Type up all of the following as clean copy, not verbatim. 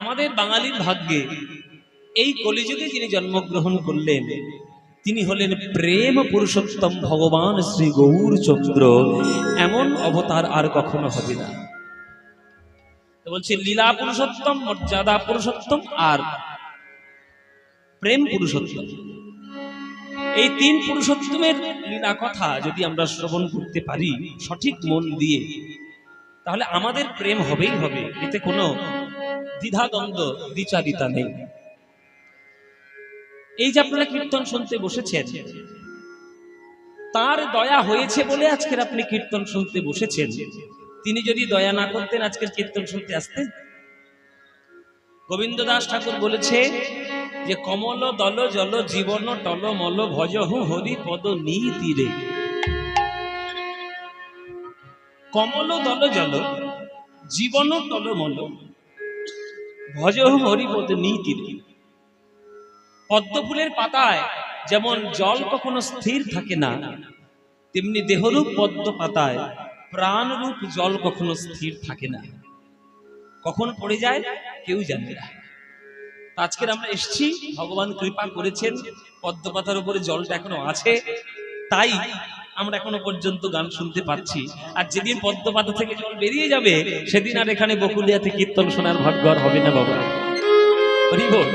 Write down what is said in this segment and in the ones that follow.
আমাদের বাঙালির ভাগ্যে এই কলিযুগে যিনি জন্মগ্রহণ করলেন তিনি হলেন প্রেম পুরুষোত্তম ভগবান শ্রী গৌরচন্দ্র। এমন অবতার আর কখনো হবে না। তো বলছে লীলা পুরুষোত্তম, মর্যাদা পুরুষোত্তম আর প্রেম পুরুষোত্তম। এই তিন পুরুষোত্তমের লীলা কথা যদি আমরা শ্রবণ করতে পারি সঠিক মন দিয়ে, তাহলে আমাদের প্রেম হবেই হবে, এতে কোনো দ্বিধাদ্বন্দ্ব দ্বিচারিতা নেই। এই যে আপনারা কীর্তন শুনতে বসেছেন, তার দয়া হয়েছে বলে আজকের আপনি কীর্তন শুনতে বসেছেন। তিনি যদি দয়া না করতেন আজকের কীর্তন শুনতে আসতেন? গোবিন্দ দাস ঠাকুর বলেছে যে কমল দল জল জীবন টল মল ভজহু হরি পদ নীতিরে। কমল দল জল জীবন টল মল ভজহু হরি পদ নীতিরে। পদ্ম ফুলের পাতায় যেমন জল কখনো স্থির থাকে না, তেমনি দেহরূপ পদ্ম পাতায় প্রাণরূপ জল কখনো স্থির থাকে না। কখন পড়ে যায় কেউ জানে না। আজকের আমরা এসেছি, ভগবান কৃপা করেছেন, পদ্ম পাতার উপরে জলটা এখনো আছে, তাই আমরা এখনো পর্যন্ত গান শুনতে পাচ্ছি। আর যেদিন পদ্ম পাতা থেকে জল বেরিয়ে যাবে সেদিন আর এখানে বকুলিয়াতে কীর্তন শোনার ভাগ্য আর হবে না বাবা। হরি বল।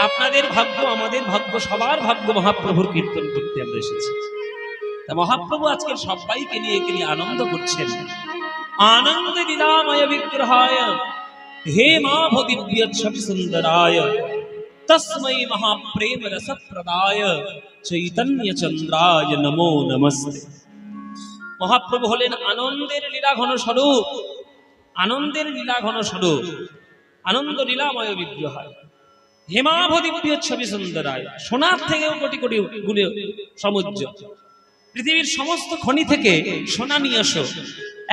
আপনাদের ভাগ্য, আমাদের ভাগ্য, সবার ভাগ্য মহাপ্রভুর কীর্তন করতে আমরা এসেছি। তা মহাপ্রভু আজকে সবাইকে নিয়ে আনন্দ করছেন। আনন্দ লীলাময় বিগ্রহায় হে মাভ দিব্য ছবি সুন্দরায় তস্मै মহাপ্রেম রসপ্রদায় চৈতন্য চন্দ্রায় নমো নমস্তে। মহাপ্রভু হলেন আনন্দের লীলা ঘন স্বরূপ, আনন্দের লীলা ঘন স্বরূপ, আনন্দ লীলাময় বিগ্রহায় হেমাভ দিব্য ছবি সুন্দরায়। সোনার থেকেও কোটি কোটি গুণে সমুজ্জ। পৃথিবীর সমস্ত খনি থেকে সোনা নিয়ে আসো,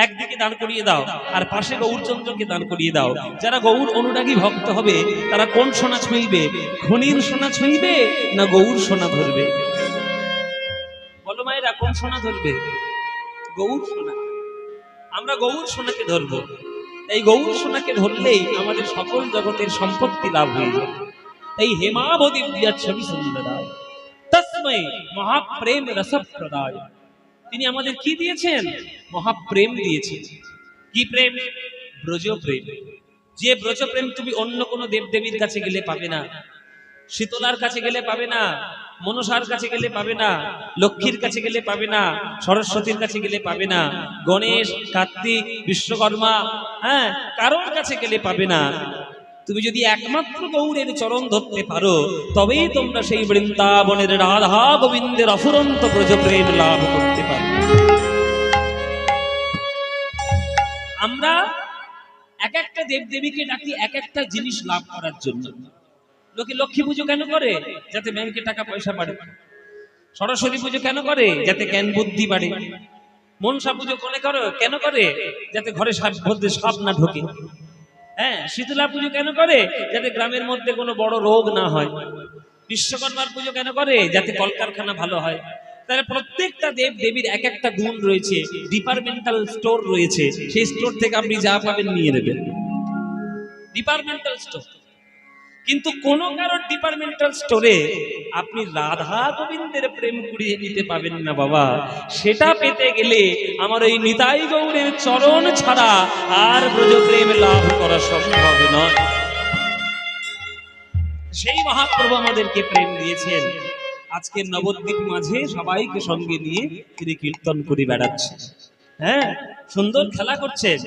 একদিকে দান করিয়ে দাও, আর পাশে গৌরচন্দ্রকে দান করিয়ে দাও। যারা গৌর অনুরাগী ভক্ত হবে তারা কোন সোনা ছুঁইবে? খনির সোনা ছুঁইবে না গৌর সোনা ধরবে? বলো মায়েরা, কোন সোনা ধরবে? গৌর সোনা। আমরা গৌর সোনাকে ধরবো। এই গৌর সোনাকে ধরলেই আমাদের সকল জগতের সম্পত্তি লাভ হয়ে যাবে। এই হেমাভ দিব্য ছবি সুন্দরায় তস্मै মহাপ্রেম রসপ্রদায়। তিনি আমাদের কি দিয়েছেন? মহাপ্রেম দিয়েছেন। কি প্রেম? ব্রজ প্রেম। যে ব্রজ প্রেম তুমি অন্য কোনো দেবদেবীর কাছে গেলে পাবে না, শীতলার কাছে গেলে পাবে না, মনসার কাছে গেলে পাবে না, লক্ষ্মীর কাছে গেলে পাবে না, সরস্বতীর কাছে গেলে পাবে না, গণেশ, কার্তিক, বিশ্বকর্মা, কারোর কাছে গেলে পাবে না। তুমি যদি একমাত্র গৌরের চরণ ধরতে পারো তবেই তোমরা সেই বৃন্দাবনের রাধা গোবিন্দের অফুরন্ত ব্রজ প্রেম লাভ করতে পারো। আমরা এক একটা দেবদেবীকে ডাকি এক একটা জিনিস লাভ করার জন্য। লোকে লক্ষ্মী পুজো কেন করে? যাতে ব্যাংকে টাকা পয়সা বাড়ে। সরস্বতী পুজো কেন করে? যাতে জ্ঞান বুদ্ধি বাড়ে। মনসা পুজো কেন করে? যাতে ঘরে সাপ না ঢোকে। শীতলা পুজো কেন করে? যাতে গ্রামের মধ্যে কোনো বড় রোগ না হয়। বিশ্বকর্মার পুজো কেন করে? যাতে কলকারখানা ভালো হয়। তাহলে প্রত্যেকটা দেব দেবীর এক একটা গুণ রয়েছে, ডিপার্টমেন্টাল স্টোর রয়েছে। সেই স্টোর থেকে আপনি যা পাবেন নিয়ে নেবেন, ডিপার্টমেন্টাল স্টোর। কিন্তু কোন কারোর ডিপার্টমেন্টাল স্টোরে আপনি রাধা গোবিন্দের প্রেম কুড়িয়ে নিতে পাবেন না বাবা। সেটা পেতে গেলে আমার এই নিতাই গৌরের চরণ ছাড়া আর ব্রজ প্রেম লাভ করা সম্ভব নয়। সেই মহাপ্রভু আমাদেরকে প্রেম দিয়েছেন। আজকে নবদ্বীপ মাঝে সবাইকে সঙ্গে নিয়ে তিনি কীর্তন করে বেড়াচ্ছেন। সুন্দর খেলা করছেন।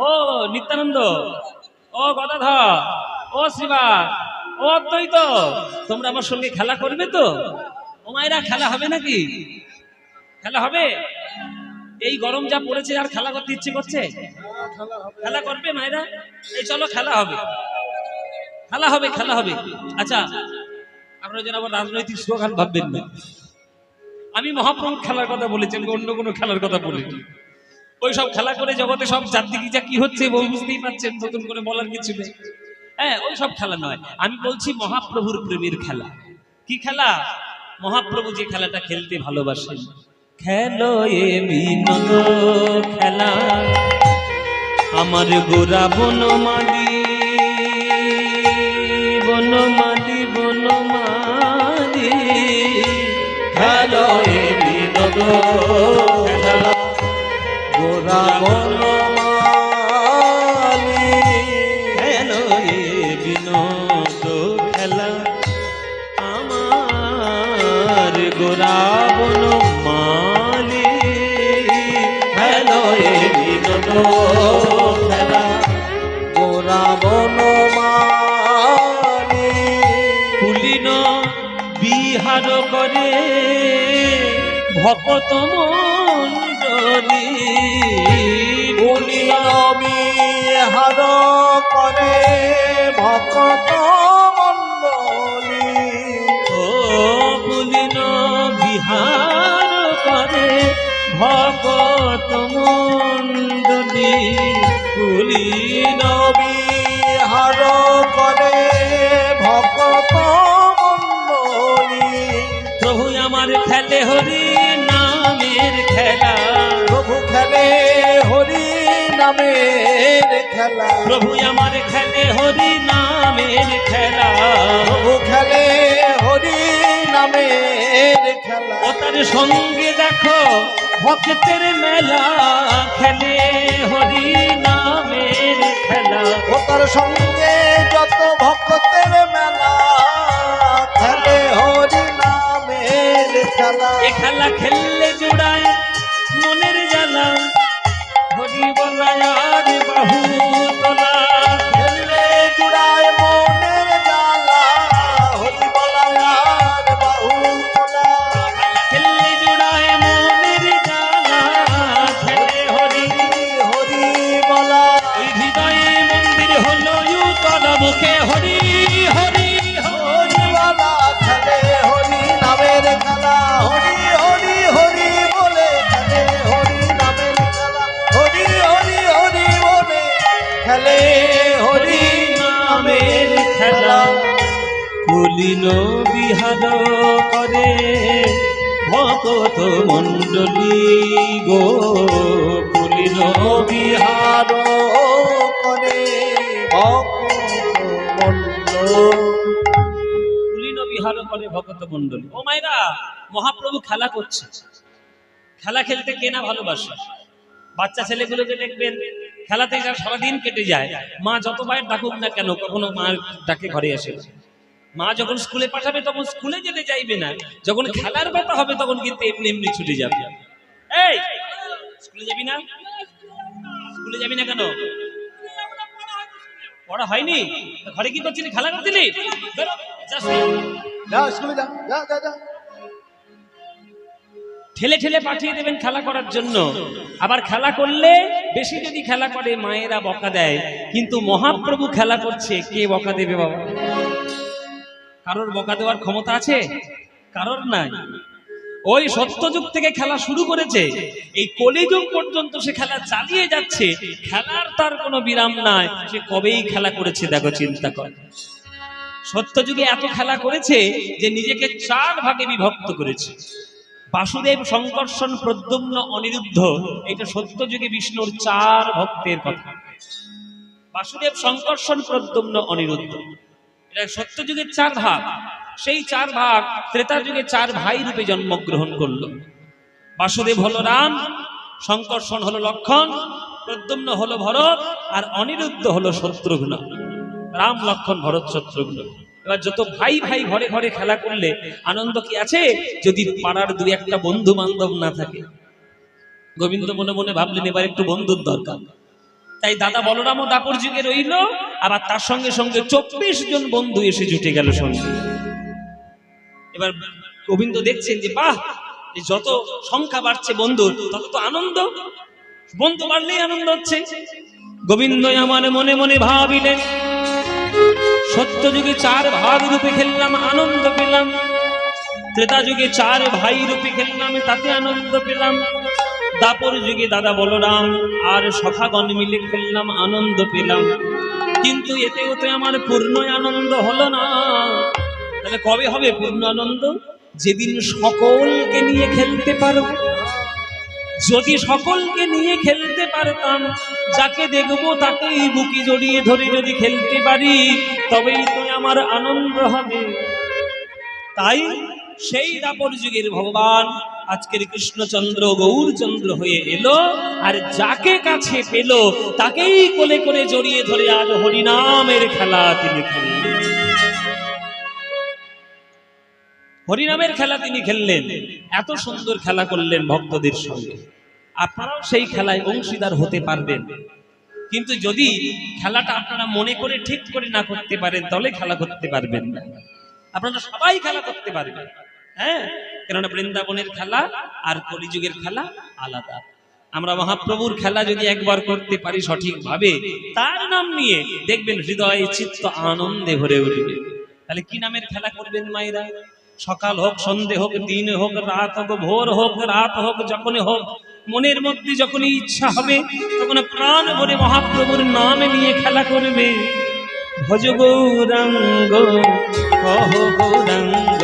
ও নিত্যানন্দ, ও গদাধর, ও শিবা, ও অদ্বৈত, তোমরা আমার সঙ্গে খেলা করবে তো? ও মায়েরা, খেলা হবে নাকি? খেলা হবে? এই গরম যা পড়েছে আর খেলা করতে ইচ্ছে করছে? খেলা করবে মায়েরা? এই চলো, খেলা হবে, খেলা হবে, খেলা হবে। আচ্ছা, আপনারা যেন আবার রাজনৈতিক স্লোগান ভাববেন না। আমি মহাপ্রভুর খেলার কথা বলেছি, অন্য কোনো খেলার কথা বলিনি। ওই সব খেলা করে জগতে সব চারদিকে যা কি হচ্ছে বুঝতেই পারছেন, নতুন করে বলার কিছু নেই। ওই সব খেলা নয়, আমি বলছি মহাপ্রভুর প্রেমের খেলা। কি খেলা? মহাপ্রভু যে খেলাটা খেলতে ভালোবাসেন। খেলো এ বিনোদ খেলা আমার গোরা বনমালী বনমালী বনমালী খেলো এ বিনোদ খেলা গোরা বনমালী খেলো এ বিনোদ খেলা আমার গোরা বনমালী খেলো এ বিনোদ খেলা গোরা বনমালী পুলিন বিহার করে ভকত মণ্ডলী পুলিন বিহার করে ভকত মণ্ডলী ও পুলিন বিহার করে ভকত মণ্ডলী পুলিন বিহার করে ভকত মণ্ডলী প্রভু আমার খেলে হরি নামের খেলা প্রভু খেলে হরি নামের খেলা প্রভু আমার খেলে হরি নামের খেলা প্রভু খেলে হরি নামের খেলা ও তার সঙ্গে দেখো ভক্তের মেলা খেলে হরি নামের খেলা ও তার সঙ্গে যত ভক্তের মেলা খেলে হরি নামের খেলা এ খেলা খেললে জোড়ায় মনের জ্বালা হরি বলায় আর বাহু তোলা খেললে জুড়ায় মনের জ্বালা হরি বলায়ার বাহু তোলা খেললে জোড়ায় মনের জ্বালা খেলে হরি হরি বলা ওই হৃদয়ে মন্দির হলো ইউতল মুখে হরি হরি হরি হরি বলা খেলে হরি নামের খেলা হরি হরি হরি বলে খেলে হরি নামের খেলা হরি হরি হরি বলে খেলে হরি নামের খেলা পুলিন বিহার করে ভকত মণ্ডলী গো পুলিন বিহার করে পুলিন বিহার করে ভকত মণ্ডলী ও মায়েরা মহাপ্রভু খেলা করছে খেলা খেলতে কে না ভালোবাসে বাচ্চা ছেলেগুলোকে দেখবেন খেলাতে যা সারাদিন কেটে যায় মা যত বাইর ডাকুক না কেন কখনো মার ডাকে ঘরে আসে না। মা যখন স্কুলে পাঠাবে তখন স্কুলে যেতে চাইবে না যখন খেলার কথা হবে তখন কিন্তু এমনি এমনি ছুটে যাবে এই স্কুলে যাবি না স্কুলে যাবি না কেন পড়া হয়নি ঘরে কি করছিলি খেলা করছিলি বেরো, যা শুয়ে। যা স্কুলে যা যা যা যা ঠেলে ঠেলে পাঠিয়ে দেবেন খেলা করার জন্য আবার খেলা করলে বেশি যদি খেলা করে মায়েরা বকা দেয় কিন্তু মহাপ্রভু খেলা করছে কে বকা দেবে বাবা কারোর বকা দেওয়ার ক্ষমতা আছে কারোর নাই ওই সত্যযুগ থেকে খেলা শুরু করেছে এই কলিযুগ পর্যন্ত সে খেলা চালিয়ে যাচ্ছে খেলার তার কোনো বিরাম নাই সে কবেই খেলা করেছে দেখো চিন্তা কর সত্যযুগে এত খেলা করেছে যে নিজেকে 4 ভাগে বিভক্ত করেছে বাসুদেব সংকর্ষণ প্রদ্যুম্ন অনিরুদ্ধ এটা সত্যযুগে বিষ্ণুর 4 ভক্তের কথা বাসুদেব সংকর্ষণ প্রদ্যুম্ন অনিরুদ্ধ এটা সত্যযুগের 4 ভাগ সেই 4 ভাগ ত্রেতা যুগে 4 ভাই রূপে জন্মগ্রহণ করলো বাসুদেব হলো রাম সংকর্ষণ হলো লক্ষণ প্রদ্যুম্ন হলো ভরত আর অনিরুদ্ধ হলো শত্রুঘ্ন রাম লক্ষণ ভরত শত্রুঘ্ন এবার যত ভাই ভাই ঘরে ঘরে খেলা করলে আনন্দ কি আছে যদি পাড়ার 2-1টা বন্ধু বান্ধব না থাকে গোবিন্দ মনে মনে ভাবলেন এবার একটু বন্ধুর দরকার তাই দাদা বলরামও দাপর যুগে রইল আবার তার সঙ্গে সঙ্গে 24 জন বন্ধু এসে জুটে গেল সঙ্গে এবার গোবিন্দ দেখছেন যে বাহ যত সংখ্যা বাড়ছে বন্ধুর তত তো আনন্দ বন্ধু বাড়লেই আনন্দ হচ্ছে গোবিন্দ আমার মনে মনে ভাবিলেন সত্য যুগে 4 ভাগ রূপে খেললাম আনন্দ পেলাম ত্রেতা যুগে 4 ভাই রূপে খেললাম তাতে আনন্দ পেলাম দাপর যুগে দাদা বলরাম আর সখাগণ মিলে খেললাম আনন্দ পেলাম কিন্তু এতে ওতে আমার পূর্ণ আনন্দ হলো না তাহলে কবে হবে পূর্ণ আনন্দ যেদিন সকলকে নিয়ে খেলতে পারবো যদি সকলকে নিয়ে খেলতে পারতাম, যাকে দেখবো তাকেই বুকে জড়িয়ে ধরে যদি খেলতে পারি, তবেই তো আমার আনন্দ হবে। তাই সেই দাপর যুগের ভগবান আজকের কৃষ্ণচন্দ্র গৌরচন্দ্র হয়ে এলো, আর যাকে কাছে পেল তাকেই কোলে করে জড়িয়ে ধরে আজ হরিনামের খেলা তিনি খেললেন। হরিনামের খেলা তিনি খেললেন, এত সুন্দর খেলা করলেন ভক্তদের সঙ্গে। আপনারাও সেই খেলায় অংশীদার হতে পারবেন, কিন্তু যদি খেলাটা আপনারা মনে করে ঠিক করে না করতে পারেন তাহলে খেলা করতে পারবেন না। আপনারা সবাই খেলা করতে পারবেন, হ্যাঁ, কেননা বৃন্দাবনের খেলা আর কলিযুগের খেলা আলাদা। আমরা মহাপ্রভুর খেলা যদি একবার করতে পারি সঠিকভাবে, তার নাম নিয়ে দেখবেন হৃদয় চিত্ত আনন্দে ভরে উঠবে। তাহলে কি নামের খেলা করবেন মায়েরা? সকাল হোক, সন্ধে হোক, দিন হোক, রাত হোক, ভোর হোক, রাত হোক, যখনই হোক, মনের মধ্যে যখনই ইচ্ছা হবে তখন প্রাণ ভরে মহাপ্রভুর নাম নিয়ে খেলা করবে। ভজ গৌরাঙ্গ কহ গৌরাঙ্গ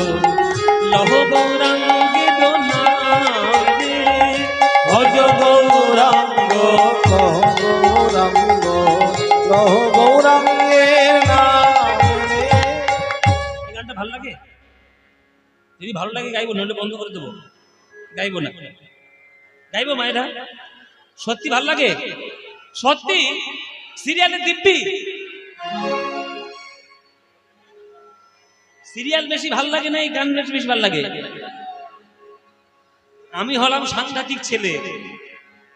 লহ গৌরাঙ্গে দোনারে, ভজ গৌরাঙ্গ কহ গৌরাঙ্গ লহ গৌরাঙ্গের নামে। এই গানটা ভালো লাগে? যদি ভালো লাগে গাইবো, নইলে বন্ধ করে দেবো, গাইবো না। গাইবো মায়েরা? সত্যি ভালো লাগে? সত্যি? সিরিয়ালের দিব্যি সিরিয়াল বেশি ভাল লাগে না এই গান বেশি ভাল লাগে? আমি হলাম সাংঘাতিক ছেলে,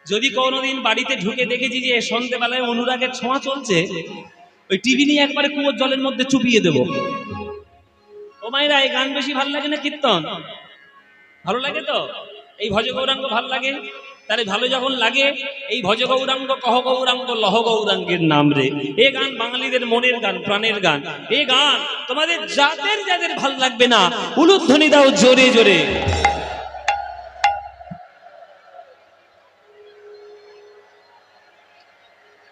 যদি কোনোদিন বাড়িতে ঢুকে দেখেছি যে সন্ধ্যেবেলায় অনুরাগের ছোঁয়া চলছে, ওই টিভি নিয়ে একবারে কুয়োর জলের মধ্যে চুপিয়ে দেবো। ও মায়েরা, এই গান বেশি ভাল লাগে না কীর্তন? ভালো লাগে তো? এই ভজ গৌরাঙ্গ ভাল লাগে? তাহলে ভালো যখন লাগে, এই ভজ গৌরাঙ্গ কহ গৌরাঙ্গ লহ গৌরাঙ্গের নাম রে, এ গান বাঙালিদের মনের গান, প্রাণের গান। এই গান তোমাদের যাদের যাদের ভাল লাগবে না, উলুধ্বনি দাও জোরে জোরে।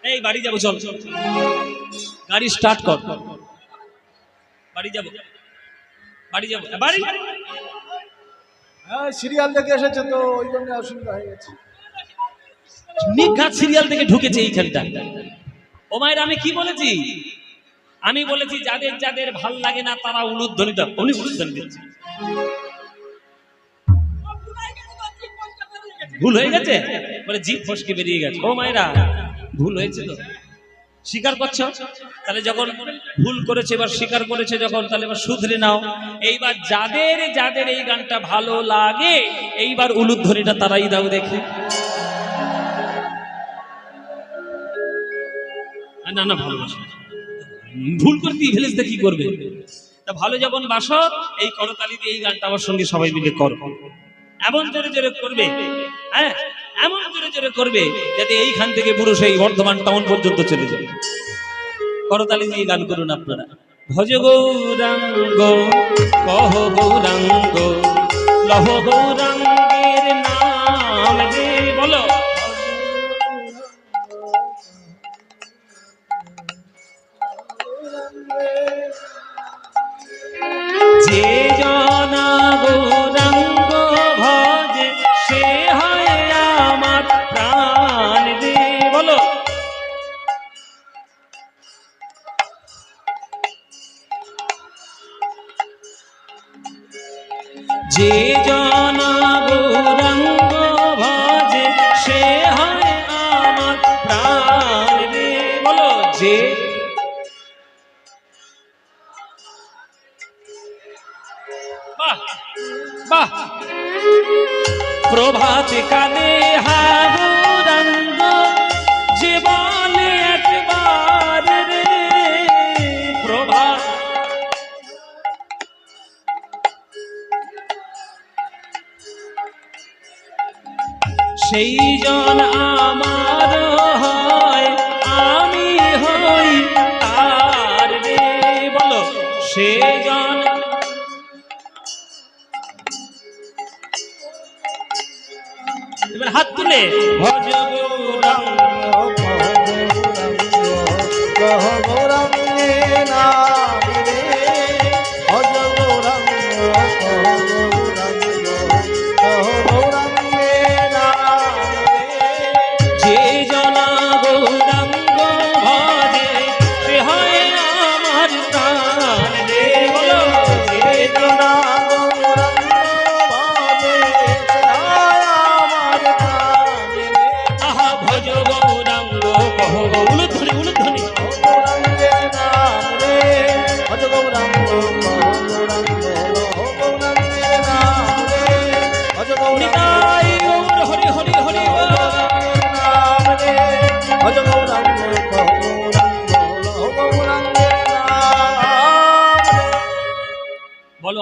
এই বাড়ি যাবো, চল গাড়ি স্টার্ট কর, বাড়ি যাবো, বাড়ি যাবো, বাড়ি। হ্যাঁ, সিরিয়াল দেখে এসেছে তো ওই জন্য অসুবিধা হয়ে গেছে। নিঘাত সিরিয়াল থেকে ঢুকেছে এইখানটা। ও মায়ের, আমি কি বলেছি? আমি বলেছি যাদের যাদের ভাল লাগে না তারা উলুধ্বনি দাও। উনি উলুধ্বনি দিচ্ছে, ভুল হয়ে গেছে বলে জিভ ফসকে বেরিয়ে গেছে। ও মায়েরা, ভুল হয়েছে তো স্বীকার করছো? তাহলে যখন ভুল করেছে, এবার স্বীকার করেছে যখন, তাহলে এবার শুধরে নাও। এইবার যাদের যাদের এই গানটা ভালো লাগে, এইবার উলুধ্বনিটা তারাই দাও দেখে। না না, ভালোবাসো, ভুল করতে ফেলেছে কি করবে? তা ভালো যখন বাসো, এই করতালি দিয়ে এই গানটা আমার সঙ্গে সবাই মিলে করো, এমন জোরে জোরে করবে, হ্যাঁ, এমন জোরে জোরে করবে যাতে এইখান থেকে পুরো সেই বর্ধমান টাউন পর্যন্ত চলে যায়। করতালি দিয়ে গান করুন আপনারা। ভজ গৌরাঙ্গ কহ গৌরাঙ্গ লহ গৌরাঙ্গের নাম রে, বলো। যে জনা গৌরাঙ্গ ভজে সে হয় আমার প্রাণ রে, বলো। যে জনা গৌরাঙ্গ ভজে সে হয় আমার প্রাণ রে, বলো। যে বাহ, প্রভাত কালে হা গৌরাঙ্গ যে বলে একবার রে, প্রভাত সেই জন আমার হয়, আমি হই তার রে, বলো। সে জন এবার হাত তুলে ভজ গৌরাঙ্গ কহ গৌরাঙ্গের নাম রে, ভজ গৌরাঙ্গ কহ গৌরাঙ্গ কহ গৌরাঙ্গের নাম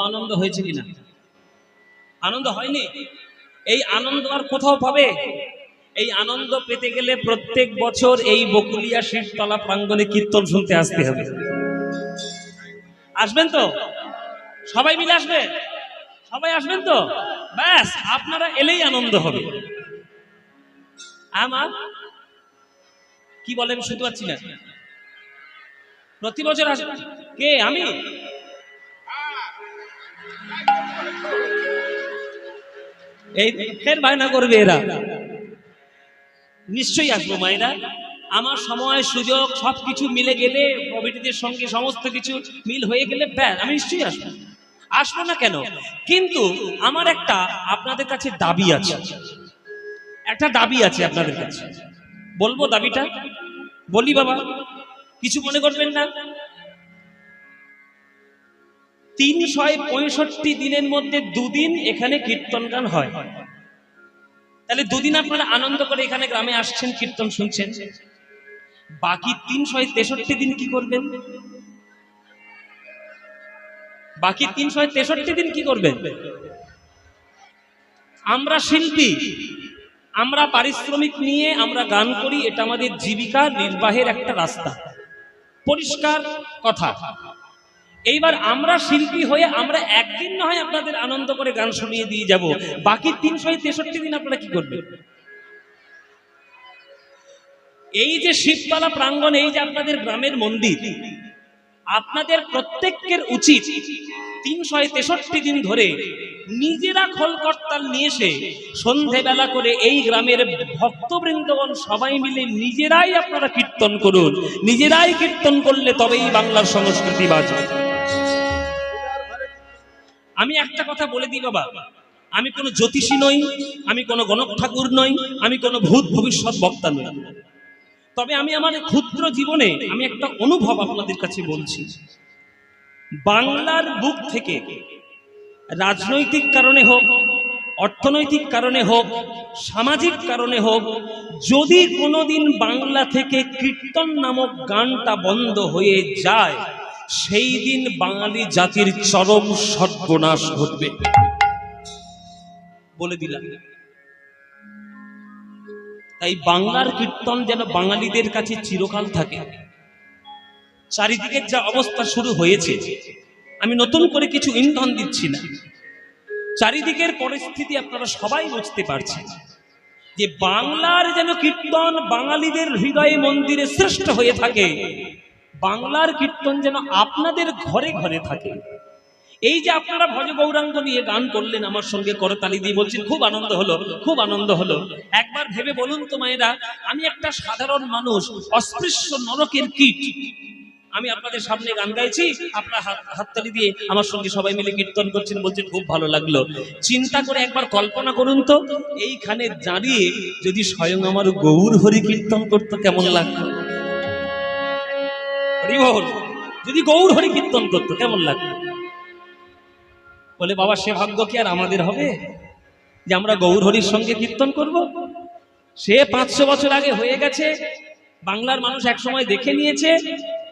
আনন্দ হয়েছে কিনা? আনন্দ হয়নি? এই আনন্দ আর কোথাও পাবে? এই আনন্দ পেতে গেলে প্রত্যেক বছর এই বকুলিয়া শিবতলা প্রাঙ্গণে কীর্তন শুনতে আসতে হবে। আসবেন তো? সবাই মিলে আসবে? সবাই আসবেন তো? ব্যাস, আপনারা এলেই আনন্দ হবে। আমার কি বলেন শুনতে পাচ্ছি না। প্রতি বছর আসবে কে? আমি? এই ফের বায়না করবে এরা। নিশ্চয়ই আসবো মায়েরা। আমার সময় সুযোগ সবকিছু মিলে গেলে, প্রভৃতিদের সঙ্গে সমস্ত কিছু মিল হয়ে গেলে ব্যাস আমি নিশ্চয়ই আসবো। আসবো না কেন? কিন্তু আমার একটা আপনাদের কাছে দাবি আছে। একটা দাবি আছে আপনাদের কাছে, বলবো দাবিটা? বলি বাবা, কিছু মনে করবেন না। 365 দিনের মধ্যে 2 দিন এখানে কীর্তন গান হয়। তাহলে 2 দিন আপনারা আনন্দ করে এখানে গ্রামে আসছেন, কীর্তন শুনছেন। বাকি 363 দিন কি করবেন? বাকি 363 দিন কি করবেন? আমরা শিল্পী, আমরা পারিশ্রমিক নিয়ে আমরা গান করি, এটা আমাদের জীবিকা নির্বাহের একটা রাস্তা, পরিষ্কার কথা। এইবার আমরা শিল্পী হয়ে আমরা একদিন না হয় আপনাদের আনন্দ করে গান শুনিয়ে দিয়ে যাব, বাকি 363 দিন আপনারা কি করবেন? এই যে শিবতলা প্রাঙ্গণ, এই যে আপনাদের গ্রামের মন্দির, আপনাদের প্রত্যেকের উচিত 363 দিন ধরে নিজেরা খোল করতাল নিয়ে এসে সন্ধেবেলা করে এই গ্রামের ভক্তবৃন্দগণ সবাই মিলে নিজেরাই আপনারা কীর্তন করুন। নিজেরাই কীর্তন করলে তবেই বাংলার সংস্কৃতি বাঁচবে। আমি একটা কথা বলে দিই বাবা, আমি কোনো জ্যোতিষী নই, আমি কোনো গণক ঠাকুর নই, আমি কোনো ভূত ভবিষ্যৎ বক্তা নই। তবে আমি আমার ক্ষুদ্র জীবনে আমি একটা অনুভব আপনাদের কাছে বলছি। বাংলার বুক থেকে রাজনৈতিক কারণে হোক, অর্থনৈতিক কারণে হোক, সামাজিক কারণে হোক, যদি কোনোদিন বাংলা থেকে কীর্তন নামক গানটা বন্ধ হয়ে যায়, সেই দিন বাঙালি জাতির চরম সর্বনাশ ঘটবে বলে দিলাম। তাই বাংলার কীর্তন যেন বাঙালিদের কাছে চিরকাল থাকে। চারিদিকের যা অবস্থা শুরু হয়েছে, আমি নতুন করে কিছু ইন্ধন দিচ্ছি না, চারিদিকের পরিস্থিতি আপনারা সবাই বুঝতে পারছেন যে বাংলার যেন কীর্তন বাঙালিদের হৃদয়ে মন্দিরে শ্রেষ্ঠ হয়ে থাকে, বাংলার কীর্তন যেন আপনাদের ঘরে ঘরে থাকে। এই যে আপনারা ভজ গৌরাঙ্গ নিয়ে গান করলেন, আমার সঙ্গে করতালি দিয়ে বলছেন খুব আনন্দ হলো, খুব আনন্দ হলো। একবার ভেবে বলুন তো মায়েরা, আমি একটা সাধারণ মানুষ, অস্পৃশ্য নরকের কীট, আমি আপনাদের সামনে গান গাইছি, আপনারা হাততালি দিয়ে আমার সঙ্গে সবাই মিলে কীর্তন করছেন, বলছেন খুব ভালো লাগলো। চিন্তা করে একবার কল্পনা করুন তো, এইখানে দাঁড়িয়ে যদি স্বয়ং আমার গৌর হরি কীর্তন করতো কেমন লাগতো? যদি গৌর হরি কীর্তন করতো কেমন লাগতো? বলে বাবা, সে ভাগ্য কি আর আমাদের হবে যে আমরা গৌর হরির সঙ্গে কীর্তন করব? সে 500 বছর আগে হয়ে গেছে, বাংলার মানুষ এক সময় দেখে নিয়েছে,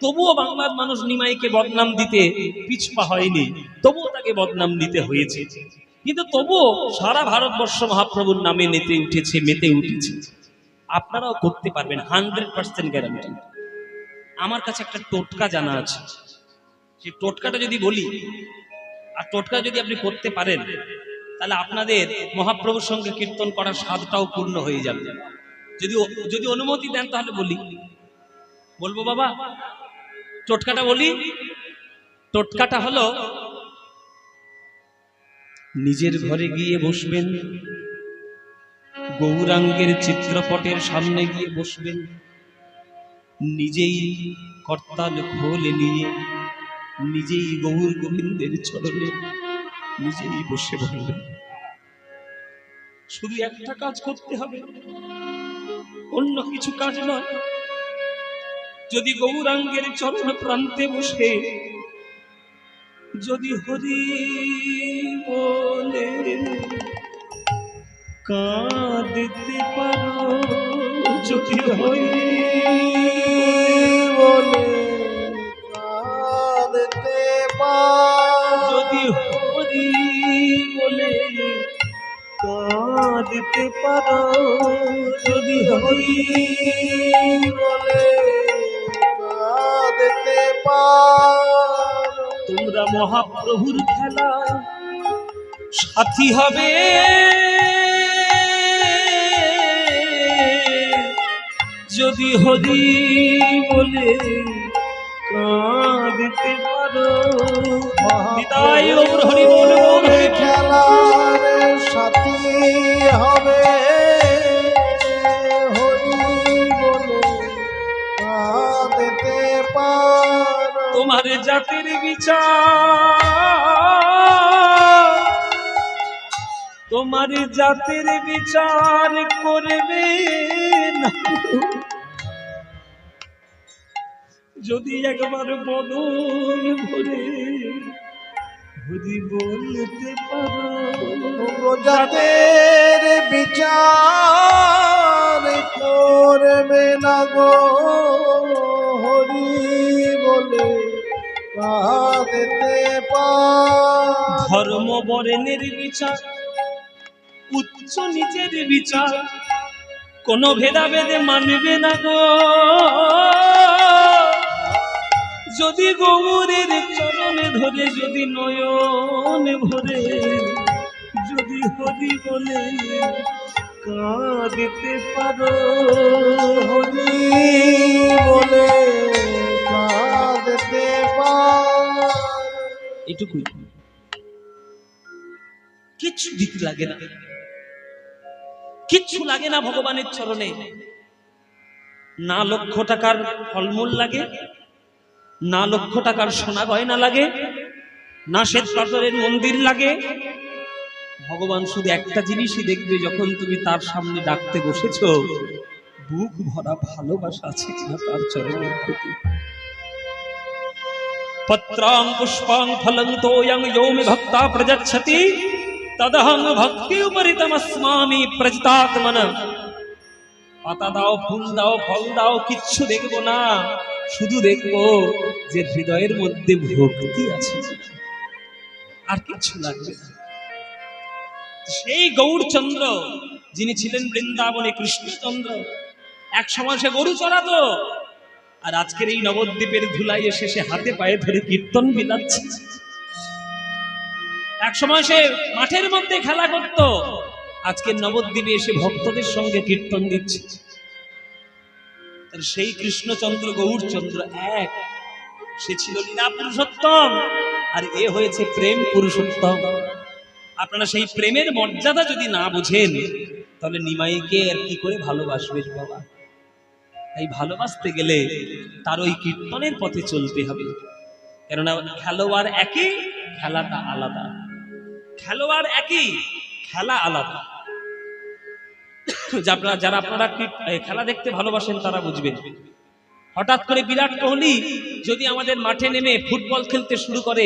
তবুও বাংলার মানুষ নিমাইকে বদনাম দিতে পিছপা হয়নি, তবুও তাকে বদনাম দিতে হয়েছে। কিন্তু তবুও সারা ভারতবর্ষ মহাপ্রভুর নামে নেতে উঠেছে, মেতে উঠেছে। আপনারাও করতে পারবেন, 100% গ্যারান্টি। আমার কাছে একটা টোটকা জানা আছে, সেই টোটকাটা যদি বলি, আর টোটকা যদি আপনি করতে পারেন, তাহলে আপনাদের মহাপ্রভুর সঙ্গে কীর্তন করার স্বাদটাও পূর্ণ হয়ে যাবে। যদি অনুমতি দেন তাহলে বলি, বলবো বাবা? টোটকাটা বলি। টোটকাটা হলো, নিজের ঘরে গিয়ে বসবেন, গৌরাঙ্গের চিত্রপটের সামনে গিয়ে বসবেন, নিজেই করতাল খোলে নিয়ে নিজেই গৌর গোবিন্দের চরণে নিজেই বসে বলবেন। শুধু একটা কাজ করতে হবে, অন্য কিছু কাজ নয়। যদি গৌরাঙ্গের চরণ প্রান্তে বসে যদি হরি বলে কাঁদতে পারো, যদি হরি বলে কাঁদতে পারো, যদি দিতে পারো যদি হরি বলে কাঁদতে পারো। তোমরা মহাপ্রভুর খেলায় সাথী হবে, যদি হরি বলে কাঁদতে পারো। নিতাই গৌর হরি বল, গৌর হরি বল। খেলার সাথী হবে হরি বলে কাঁদতে পারো। তোমার জাতির বিচার, তোমার জাতির বিচার করবে না, যদি একবার বদন ভরে হরি বলতে পারো। যাদের বিচার করবে না গো হরি বলে কাঁদতে পারো। ধর্ম বর্ণের বিচার, উচ্চ নিচের বিচার, কোন ভেদাভেদে মানবে না গো, যদি গৌরের চরণে ধরে, যদি নয়ন ভরে, যদি হরি বলে কাঁদতে পারো। হরি বলে কাঁদতে পারো। এটুকুই, কিচ্ছু দিতে লাগে না, কিচ্ছু লাগে না ভগবানের চরণে। না লক্ষ টাকার ফলমূল লাগে, না লক্ষ টাকার সোনা গয়না লাগে, না শ্বেত পাথরের মন্দির লাগে। ভগবান শুধু একটা জিনিসই দেখবে, যখন তুমি তার সামনে ডাকতে বসেছ, বুক ভরা ভালোবাসা আছে কিনা তার চরণের প্রতি। পত্রাং পুষ্পাং ফলং তোয়ং यो मे भक्ता प्रयच्छति तदहं भक्ति उपरितमस्मामि प्रजितात्मन। পাতা দাও, ফুল দাও, ফল দাও, কিচ্ছু দেখবো না, শুধু দেখবো যে হৃদয়ের মধ্যে ভক্তি আছে, আর কিচ্ছু লাগবে না। সেই গৌরচন্দ্র যিনি ছিলেন বৃন্দাবনে কৃষ্ণচন্দ্র, এক সময় সে গরু চড়াতো, আর আজকের এই নবদ্বীপের ধুলাই এসে সে হাতে পায়ে ধরে কীর্তন বিলাচ্ছে। এক সময় সে মাঠের মধ্যে খেলা করত, আজকের নবদ্বীপে এসে ভক্তদের সঙ্গে কীর্তন দিচ্ছে। তার সেই কৃষ্ণচন্দ্র গৌরচন্দ্র এক, সে ছিল লীলা পুরুষোত্তম, আর এ হয়েছে প্রেম পুরুষোত্তম। আপনারা সেই প্রেমের মর্যাদা যদি না বুঝেন, তাহলে নিমাইকে আর কি করে ভালোবাসবেন বাবা? এই ভালোবাসতে গেলে তার ওই কীর্তনের পথে চলতে হবে, কেননা খেলোয়াড় একই, খেলাটা আলাদা। খেলোয়াড় একই, খেলা আলাদা। যারা আপনারা খেলা দেখতে ভালোবাসেন তারা বুঝবেন। হঠাৎ করে বিরাট কোহলি যদি আমাদের মাঠে নেমে ফুটবল খেলতে শুরু করে,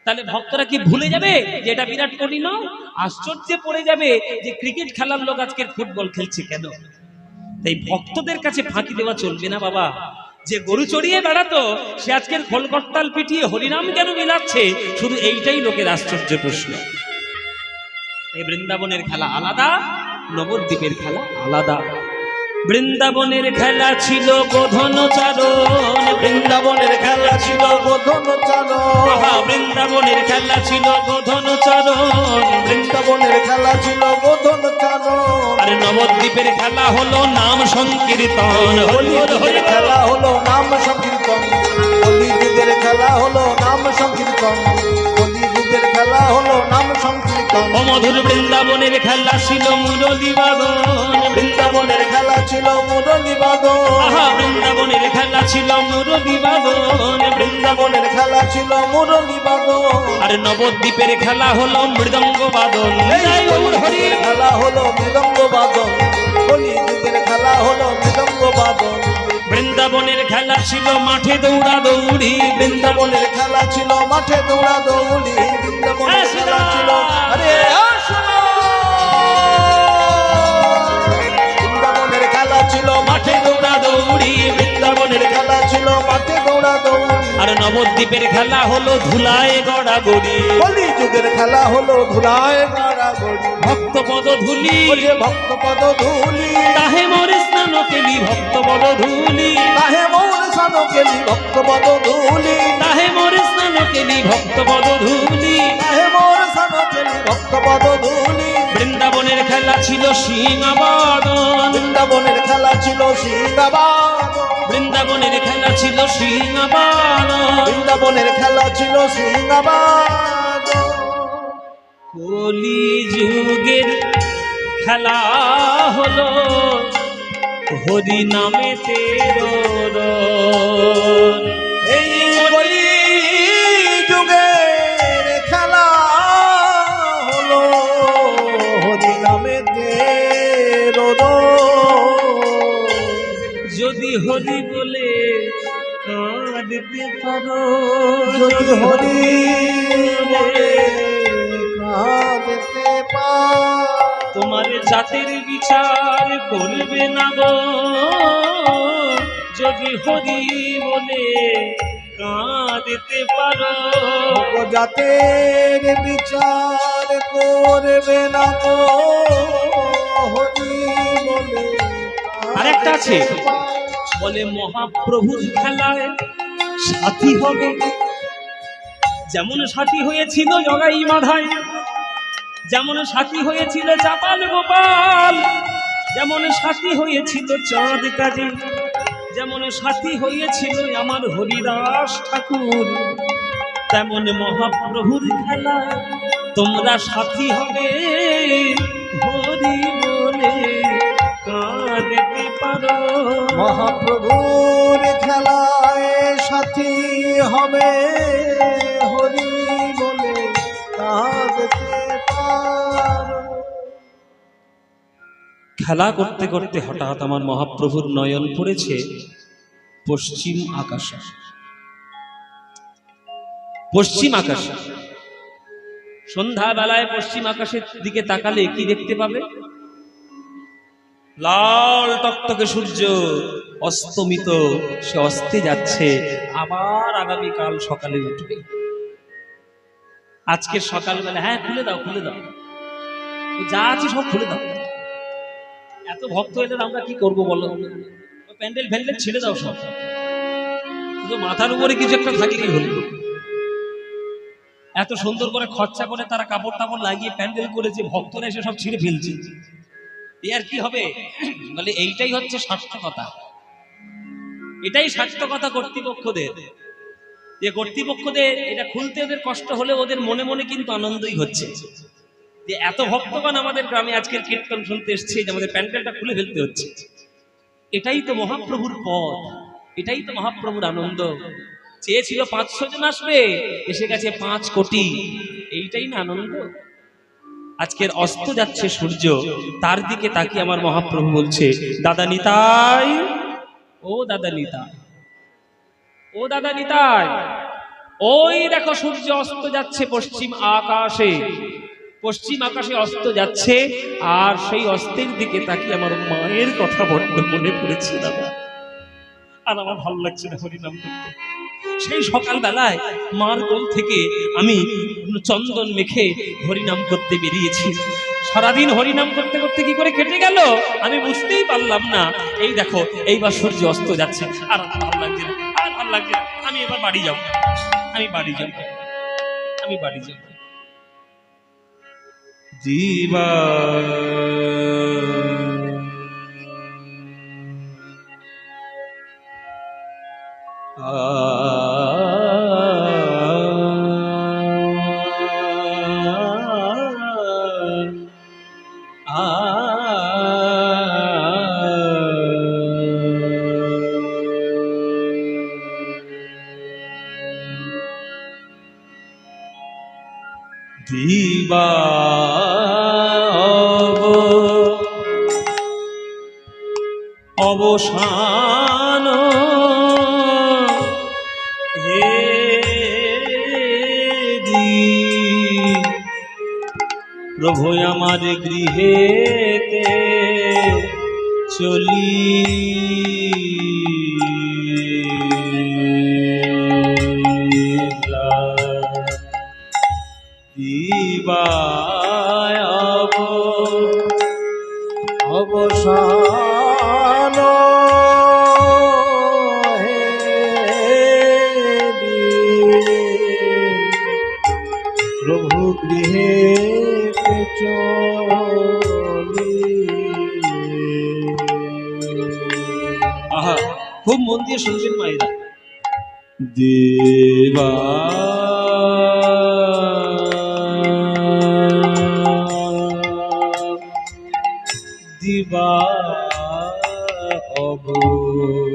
তাহলে ভক্তরা কি ভুলে যাবে যে এটা বিরাট কোহলি নয়? আশ্চর্যে পড়ে যাবে যে ক্রিকেট খেলার লোক আজকের ফুটবল খেলছে কেন। তাই ভক্তদের কাছে ফাঁকি দেওয়া চলবে না বাবা। যে গরু চড়িয়ে বেড়াতো সে আজকের খোলকর্তাল পিটিয়ে হরিনাম কেন মিলাচ্ছে, শুধু এইটাই লোকের আশ্চর্য প্রশ্ন। এই বৃন্দাবনের খেলা আলাদা, নবদ্বীপের খেলা আলাদা। বৃন্দাবনের খেলা ছিল গোধন চারণ, বৃন্দাবনের খেলা ছিল গোধন চারণ, বৃন্দাবনের খেলা ছিল গোধন চারণ, বৃন্দাবনের খেলা ছিল গোধন চারণ। আর নবদ্বীপের খেলা হলো নাম সংকীর্তন। হরির খেলা হলো নাম সংকীর্তন, কলিযুগের খেলা হলো নাম সংকীর্তন, কলিযুগের খেলা হলো নাম সংকীর্তন। ও মধুর বৃন্দাবনের খেলা ছিল মুরলী বাদন, বৃন্দাবনের খেলা ছিল মুরলী বাদন, বৃন্দাবনের খেলা ছিল মুরলী বাদন, বৃন্দাবনের খেলা ছিল মুরলী বাদন। আর নবদ্বীপের খেলা হলো মৃদঙ্গ বাদন। হরির খেলা হলো মৃদঙ্গ বাদন, কলিযুগের খেলা হলো মৃদঙ্গ বাদন। বৃন্দাবনের খেলা ছিল মাঠে দৌড়া দৌড়ি, বৃন্দাবনের খেলা ছিল মাঠে দৌড়া দৌড়ি, বৃন্দাবনের খেলা ছিল আরে বৃন্দাবনের খেলা ছিল মাঠে দৌড়া দৌড়ি, বৃন্দাবনের খেলা ছিল মাঠে দৌড়া দৌড়ি। আর নবদ্বীপের খেলা হলো ধুলায় গড়াগড়ি, কলি যুগের খেলা হলো ধুলায় গড়াগড়ি, ভক্তপদ ধুলি ওরে ভক্তপদ ধুলি, তাহে মোরে স্নান কেলি ভক্তপদ ধুলি, তাহে মোর সানো কেলি ভক্তপদ ধুলি, তাহে মোরে স্নান কেলি ভক্তপদ ধুলি। তাহে মোর সানো কেলি ভক্তপদ ধুলি। বৃন্দাবনের খেলা ছিল সিংহাবাদন, বৃন্দাবনের খেলা ছিল সিংহাবাদন, বৃন্দাবনের খেলা ছিল সিংহাবাদন, বৃন্দাবনের খেলা ছিল সিংহাবাদন। কলি যুগের খেলা হলো হরি নামে তেরো, এই কলি যুগের খেলা হলো হরি নামে তেরো। যদি হরি বলে কাঁদতে পারো, যদি হরি বলে কাঁদতে পার, তোমার জাতের বিচার করবে না গো। যদি হরি বলে কাঁদতে পারো, জাতের বিচার করবে না গো, হরি বলে আরেকটা আছে, কাঁদতে পার। বলে মহাপ্রভুর খেলায় সাথী হবে, যেমন সাথী হয়েছিল জগাই মাধাই, যেমন সাথী হয়েছিল চাপাল গোপাল, যেমন সাথী হয়েছিল চাঁদ কাজী, যেমন সাথী হয়েছিল আমার হরিদাস ঠাকুর, তেমন মহাপ্রভুর খেলা তোমরা সাথী হবে, হরি বলে কাঁদতে পারো। মহাপ্রভুর খেলায় সাথী হবে, হরি বলে কাঁদতে পারো। খেলা করতে করতে হঠাৎ আমার মহাপ্রভুর নয়ন পড়েছে পশ্চিম আকাশে, পশ্চিম আকাশে। সন্ধ্যাবেলায় পশ্চিম আকাশের দিকে তাকালে কি দেখতে পাবে? লাল টকটকে সূর্য অস্তমিত, সে অস্তে যাচ্ছে, আবার আগামীকাল সকালে উঠবে। আজকের সকালবেলা, হ্যাঁ খুলে দাও খুলে দাও, যা আছে সব খুলে দাও। এত ভক্ত এলে আমরা কি করবো বলো? প্যান্ডেল ফ্যান্ডেল ছেড়ে দাও সব, শুধু মাথার উপরে কিছু একটা থাকলেই হলো। এত সুন্দর করে খরচা করে তারা কাপড় টাপড় লাগিয়ে প্যান্ডেল করেছে, ভক্তরা এসে সব ছিঁড়ে ফেলছে, আর কি হবে? বলে এইটাই হচ্ছে সার্থকতা, এটাই সার্থকতা কর্তৃপক্ষদের। যে কর্তৃপক্ষদের এটা খুলতে ওদের কষ্ট হলে ওদের মনে মনে কিন্তু আনন্দই হচ্ছে যে এত ভক্তগণ আমাদের গ্রামে আজকের কীর্তন শুনতে এসছে, যে আমাদের প্যান্ডেলটা খুলে ফেলতে হচ্ছে। এটাই তো মহাপ্রভুর পথ, এটাই তো মহাপ্রভুর আনন্দ। চেয়েছিল 500 জন আসবে, এসে গেছে 5 কোটি, এইটাই না আনন্দ। আজকের অস্ত যাচ্ছে সূর্য, তার দিকে তাকিয়ে আমার মহাপ্রভু বলছে, দাদা নিতাই, ও দাদা নিতাই, ও দাদা নিতাই, ওই দেখো সূর্য অস্ত যাচ্ছে পশ্চিম আকাশে, পশ্চিম আকাশে অস্ত যাচ্ছে। আর সেই অস্তের দিকে তাকিয়ে আমার মায়ের কথা বড্ড মনে পড়েছে দাদা, আর আমার ভালো লাগছে না হরিনাম করতে। সেই সকালবেলায় মার কোল থেকে আমি চন্দন মেখে হরিনাম করতে বেরিয়েছি। সারাদিন হরিনাম করতে করতে কি করে কেটে গেল আমি বুঝতেই পারলাম না। এই দেখো এইবার সূর্য অস্ত যাচ্ছে, আর ভালো লাগছে না, আর ভালো লাগছে না, আমি এবার বাড়ি যাব, আমি বাড়ি যাব, আমি বাড়ি যাব। দিবা দিবা অবসান হে প্রভু আমার গৃহেতে চলি। চলি। আহা, খুব মন দিয়ে শুনবেন মায়েরা। দেবা দিবা অবসান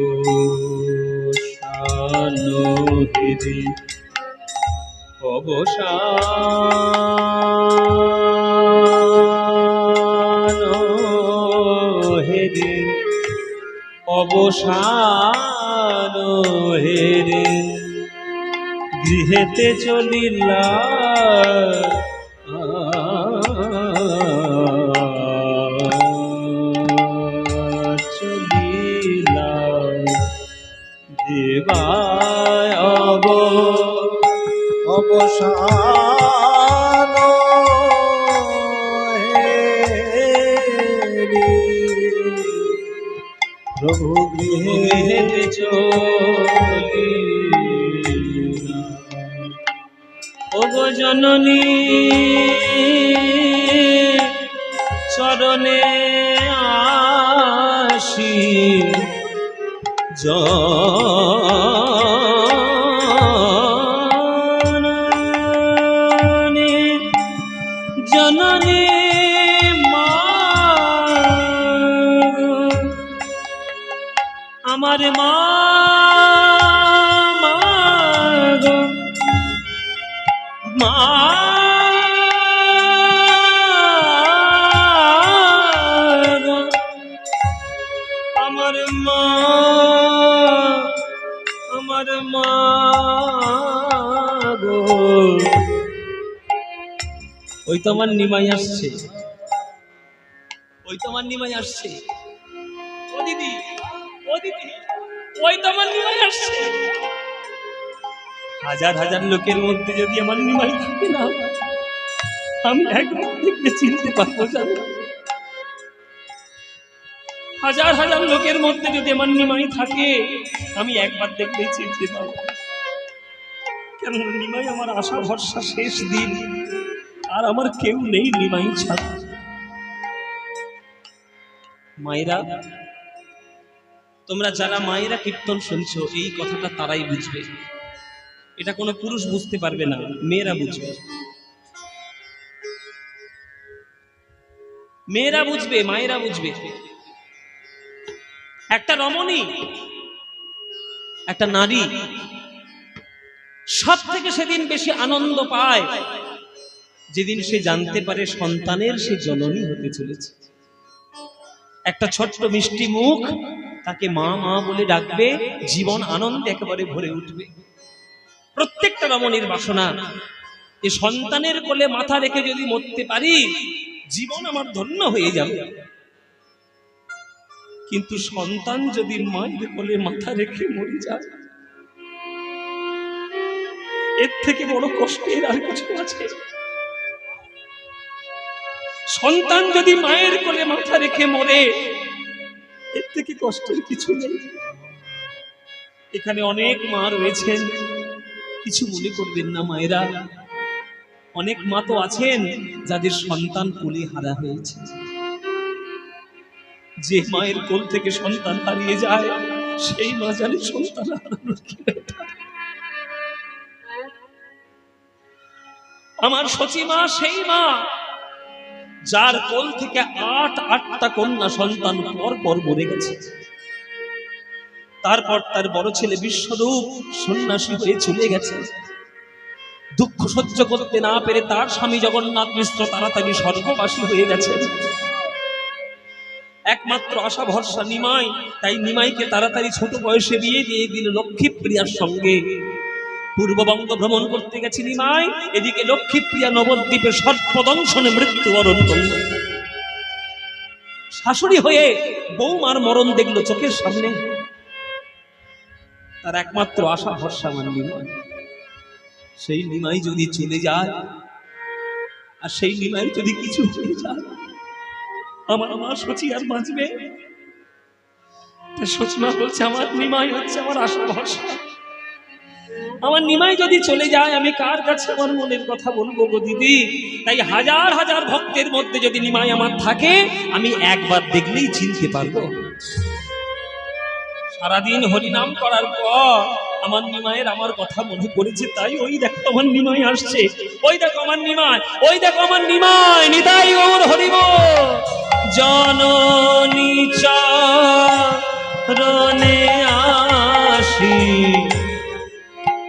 হেরি, অবসান হেরি, অবসান হেরি গৃহেতে চলিলা চলিলা দেবায় অবসান হেরি প্রভু গৃহেতে চলিলা। ওগো জননী চরণে আসি, জননী জননী মা আমার মা, মা গো মা, আমার মা, আমার মা গো। ওই তো আমার নিমাই আসছে, ওই তো আমার নিমাই আসছে। ও দিদি, ও দিদি, ওই তো আমার নিমাই আসছে। হাজার হাজার লোকের মধ্যে যদি আমার নিমাই থাকে না, আমি একবার দেখলে চিনতে পারবো জানো। হাজার হাজার লোকের মধ্যে যদি আমার নিমাই থাকে, আমি একবার দেখলেই চিনতে পারবো। কেন নিমাই আমার আশা ভরসা শেষ দিন, আর আমার কেউ নেই নিমাই ছাড়া। মায়েরা, তোমরা যারা মায়েরা কীর্তন শুনছো, এই কথাটা তারাই বুঝবে। এটা কোনো পুরুষ বুঝতে পারবে না, মেয়েরা বুঝবে। মেয়েরা বুঝবে, মায়েরা বুঝবে। একটা রমণী, একটা নারী সব থেকে সেদিন বেশি আনন্দ পায় যেদিন সে জানতে পারে সন্তানের সে জননী হতে চলেছে। একটা ছোট্ট মিষ্টি মুখ তাকে মা মা বলে ডাকবে, জীবন আনন্দে একেবারে ভরে উঠবে। প্রত্যেকটা রমণীর বাসনা যে সন্তানের কোলে মাথা রেখে যদি মরতে পারি, জীবন আমার ধন্য হয়ে যাবে। কিন্তু সন্তান যদি মায়ের কোলে মাথা রেখে মরে যায়, এর থেকে বড় কষ্টের আর কিছু আছে? সন্তান যদি মায়ের কোলে মাথা রেখে মরে, এর থেকে কষ্টের কিছু নেই। এখানে অনেক মা রয়েছেন, কিছু মনে করবেন না মায়েরা। অনেক মা তো আছেন যাদের সন্তান কোলে হারা হয়েছে। যে মায়ের কোল থেকে সন্তান হারিয়ে যায়, সেই মা জানে সন্তান হারানোর কি ব্যথা। আমার সচিমা সেই মা যার কোল থেকে আটটা কন্যা সন্তান পর পর মরে গেছে। তারপর তার বড় ছেলে বিশ্বরূপ সন্ন্যাসী হয়ে চলে গেছে। দুঃখ সহ্য করতে না পেরে তার স্বামী জগন্নাথ মিশ্র তাড়াতাড়ি স্বর্গবাসী হয়ে গেছে। একমাত্র আশা ভরসা নিমাই, তাই নিমাইকে তাড়াতাড়ি ছোট বয়সে বিয়ে দিয়ে দিল লক্ষ্মীপ্রিয়ার সঙ্গে। পূর্ববঙ্গ ভ্রমণ করতে গেছি নিমাই, এদিকে লক্ষ্মীপ্রিয়া নবদ্বীপে সর্পদংশনে মৃত্যুবরণ করল। শাশুড়ি হয়ে বৌমার মরণ দেখলো চোখের সামনে। তার একমাত্র আশা ভরসা আমার নিমাই। সেই নিমাই যদি চলে যায়, আর সেই নিমাই যদি কিছু হয়ে যায়, আমার মা সচি আর বাঁচবে? সচিমা বলছে আমার নিমাই হচ্ছে আমার আশা ভরসা, আমার নিমাই যদি চলে যায় আমি কার কাছে আমার মনের কথা বলবো গো দিদি? তাই হাজার হাজার ভক্তের মধ্যে যদি নিমাই আমার থাকে, আমি একবার দেখলেই চিনতে পারবো। সারাদিন হরিনাম করার পর আমার নিমাইয়ের আমার কথা মনে পড়েছে, তাই ওই দেখো আমার নিমাই আসছে, ওই দেখো আমার নিমাই, ওই দেখো আমার নিমাই। নিতাই গৌর হরি বল। জননী চরণে আসি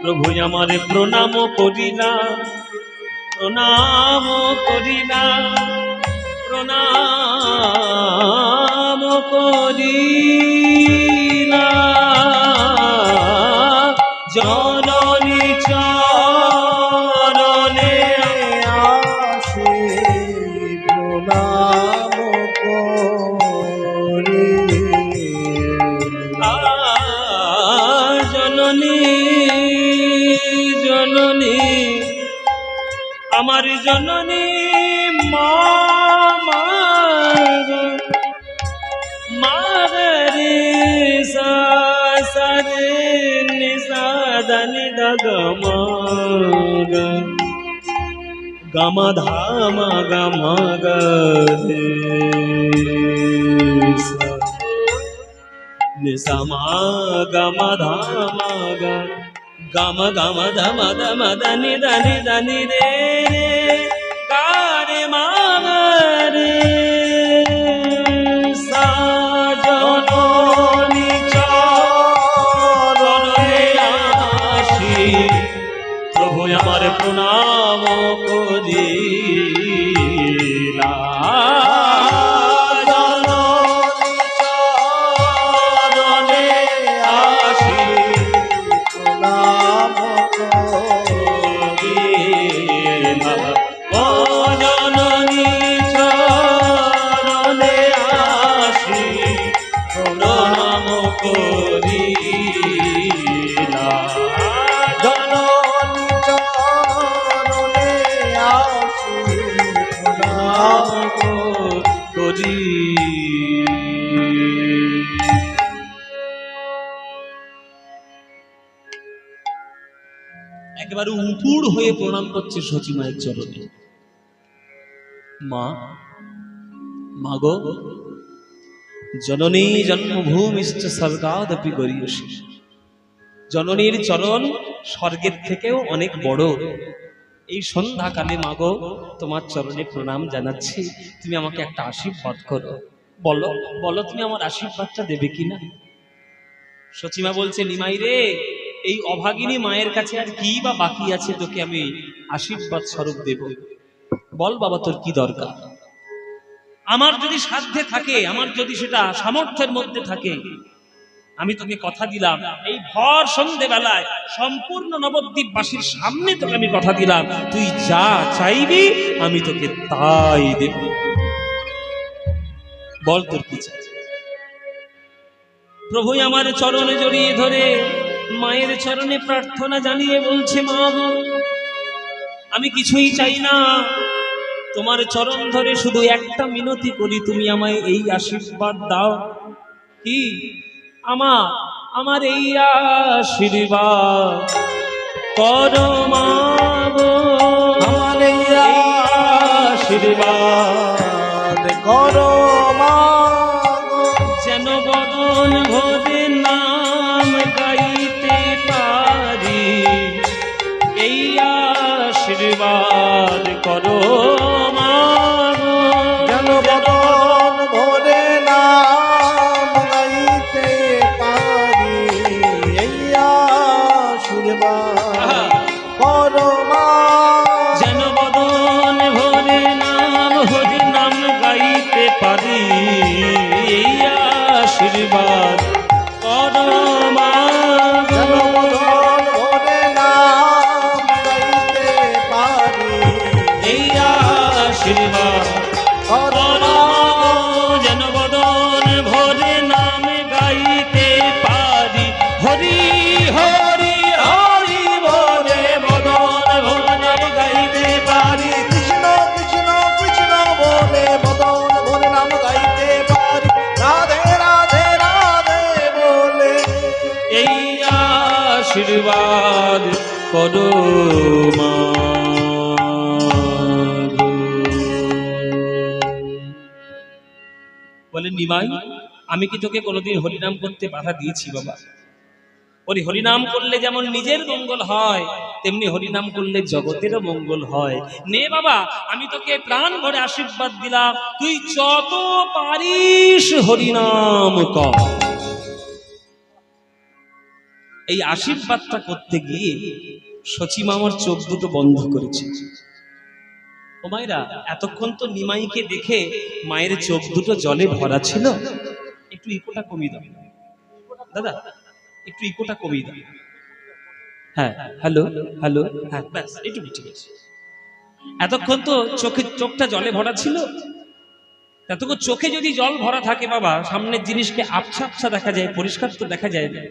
প্রভু আমারে প্রণাম করিলা, প্রণাম করিলা, প্রণাম করিলা। জননী চরণে আসি প্রণাম করি। জননী জননী আমার জননী মা মারে সা রে নি সা দা নি দা গা মা গা গা মা ধা মা গা মা গা রে সা নি সা মা গা মা ধা মা গা গা মা ধা মা দা নি রে রে গা রে মা গা রে সা। জননী চরণে আসি প্রভু আমার প্রণাম করিলা। জননী চরণে আসি প্রণাম করিলা। ও জননী চরণে আসি প্রণাম করিলা। জননী চরণে আসি প্রণাম করি। একবারে উপুড় হয়ে প্রণাম করছে সচী মায়ের চরণে। মা, মাগো, জননী জন্মভূমিশ্চ স্বর্গাদপি গরীয়সী। জননীর চরণ স্বর্গের থেকেও অনেক বড়। এই সন্ধ্যাকালে মাগো তোমার চরণে প্রণাম জানাচ্ছি, তুমি আমাকে একটা আশীর্বাদ করো। বলো বলো তুমি আমার আশীর্বাদটা দেবে কিনা? সচিমা বলছে, নিমাই রে, এই অভাগিনী মায়ের কাছে আর কি বা বাকি আছে তোকে আমি আশীর্বাদ স্বরূপ দেব? বল বাবা, তোর কি দরকার? আমার যদি সাধ্যে থাকে, আমার যদি সেটা সামর্থ্যের মধ্যে থাকে, আমি তোকে কথা দিলাম এই ভর সন্ধেবেলায় সম্পূর্ণ নবদ্বীপবাসীর সামনে তোকে আমি কথা দিলাম, তুই যা চাইবি আমি তোকে তাই দেব। বল তোর কি চাই? প্রভু আমার চরণে জড়িয়ে ধরে মায়ের চরণে প্রার্থনা জানিয়ে বলছে, মা গো, আমি কিছুই চাই না, তোমার চরণ ধরে শুধু একটা মিনতি করি, তুমি আমায় এই আশীর্বাদ দাও। কি? আমার এই আশীর্বাদ করো মা গো, আমার এই আশীর্বাদ করো মা গো। যেন বদন ভরে নাম গাইতে পারি, এই আশীর্বাদ করো মা গো। যেন বদন ভরে নাম গাইতে পারি, এই আশীর্বাদ করো মা। যেন বদন ভরে নাম হরি নাম গাইতে পারি, এই আশীর্বাদ করো মা গো। যেন বদন ভরে নাম গাইতে পারি, এই আশীর্বাদ করো করো মা। যেন বদন ভরে নাম গাইতে পারি, হরি হরি হরি বলে বদন ভরে গাইতে পারি। কৃষ্ণ কৃষ্ণ কৃষ্ণ বলে বদন ভরে নাম গাইতে পারি, রাধে রাধে রাধে উদ্ধার করো মা গো। বলে নিমাই, আমি কি তোকে কোনোদিন হরিনাম করতে বাধা দিয়েছি বাবা? ওই হরিনাম করলে যেমন নিজের মঙ্গল হয়, তেমনি হরিনাম করলে জগতেরও মঙ্গল হয়। নে বাবা, আমি তোকে প্রাণ ভরে আশীর্বাদ দিলাম, তুই যত পারিস হরিনাম কর। এই আশীর্বাদটা করতে গিয়ে সচিমা আমার চোখ দুটো বন্ধ করেছে। ও মায়েরা, এতক্ষণ তো নিমাইকে দেখে মায়ের চোখ দুটো জলে ভরা ছিল। একটু ইকোটা কমিয়ে দাও দাদা, একটু ইকোটা কমিয়ে দাও। হ্যাঁ, হ্যালো হ্যালো, হ্যাঁ ব্যাস এইটুকু ঠিক আছে। এতক্ষণ তো চোখটা জলে ভরা ছিল। এতক্ষণ চোখে যদি জল ভরা থাকে বাবা, সামনের জিনিসকে আবছা আবছা দেখা যায়, পরিষ্কার তো দেখা যায় না।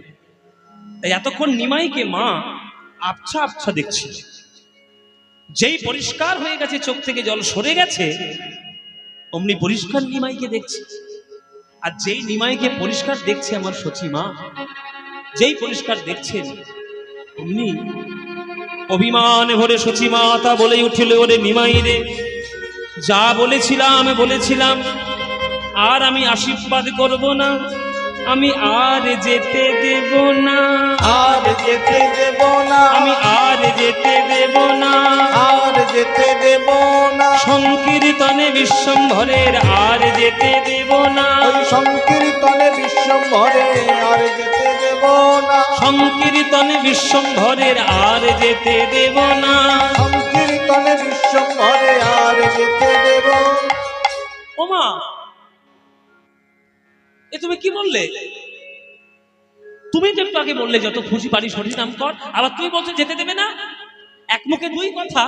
তাই এতক্ষণ নিমাইকে মা আবছা আবছা দেখছিল। যেই পরিষ্কার হয়ে গেছে, চোখ থেকে জল সরে গেছে, অমনি পরিষ্কার নিমাইকে দেখছে। আর যেই নিমাইকে পরিষ্কার দেখছে আমার সচিমা, যেই পরিষ্কার দেখছেন, অমনি অভিমান ভরে সচিমা তা বলে উঠিল, ওরে নিমাই রে, যা বলেছিলাম আর আমি আশীর্বাদ করব না, আমি আর যেতে দেব না, আর যেতে দেব না, আমি আর যেতে দেব না, আর যেতে দেব না, সংকীর্তনে বিশ্বম্ভরের আর যেতে দেব না, ওই সংকীর্তনে বিশ্বম্ভরে আর যেতে দেব না, সংকীর্তনে বিশ্বম্ভরের আর যেতে দেব না, সংকীর্তনে বিশ্বম্ভরে আর যেতে দেব। ওমা, এ তুমি কি বললে? তুমি তো একটু আগে বললে যত খুশি পারিস হরিনাম কর, আবার তুমি বলছো যেতে দেবে না। এক মুখে দুই কথা।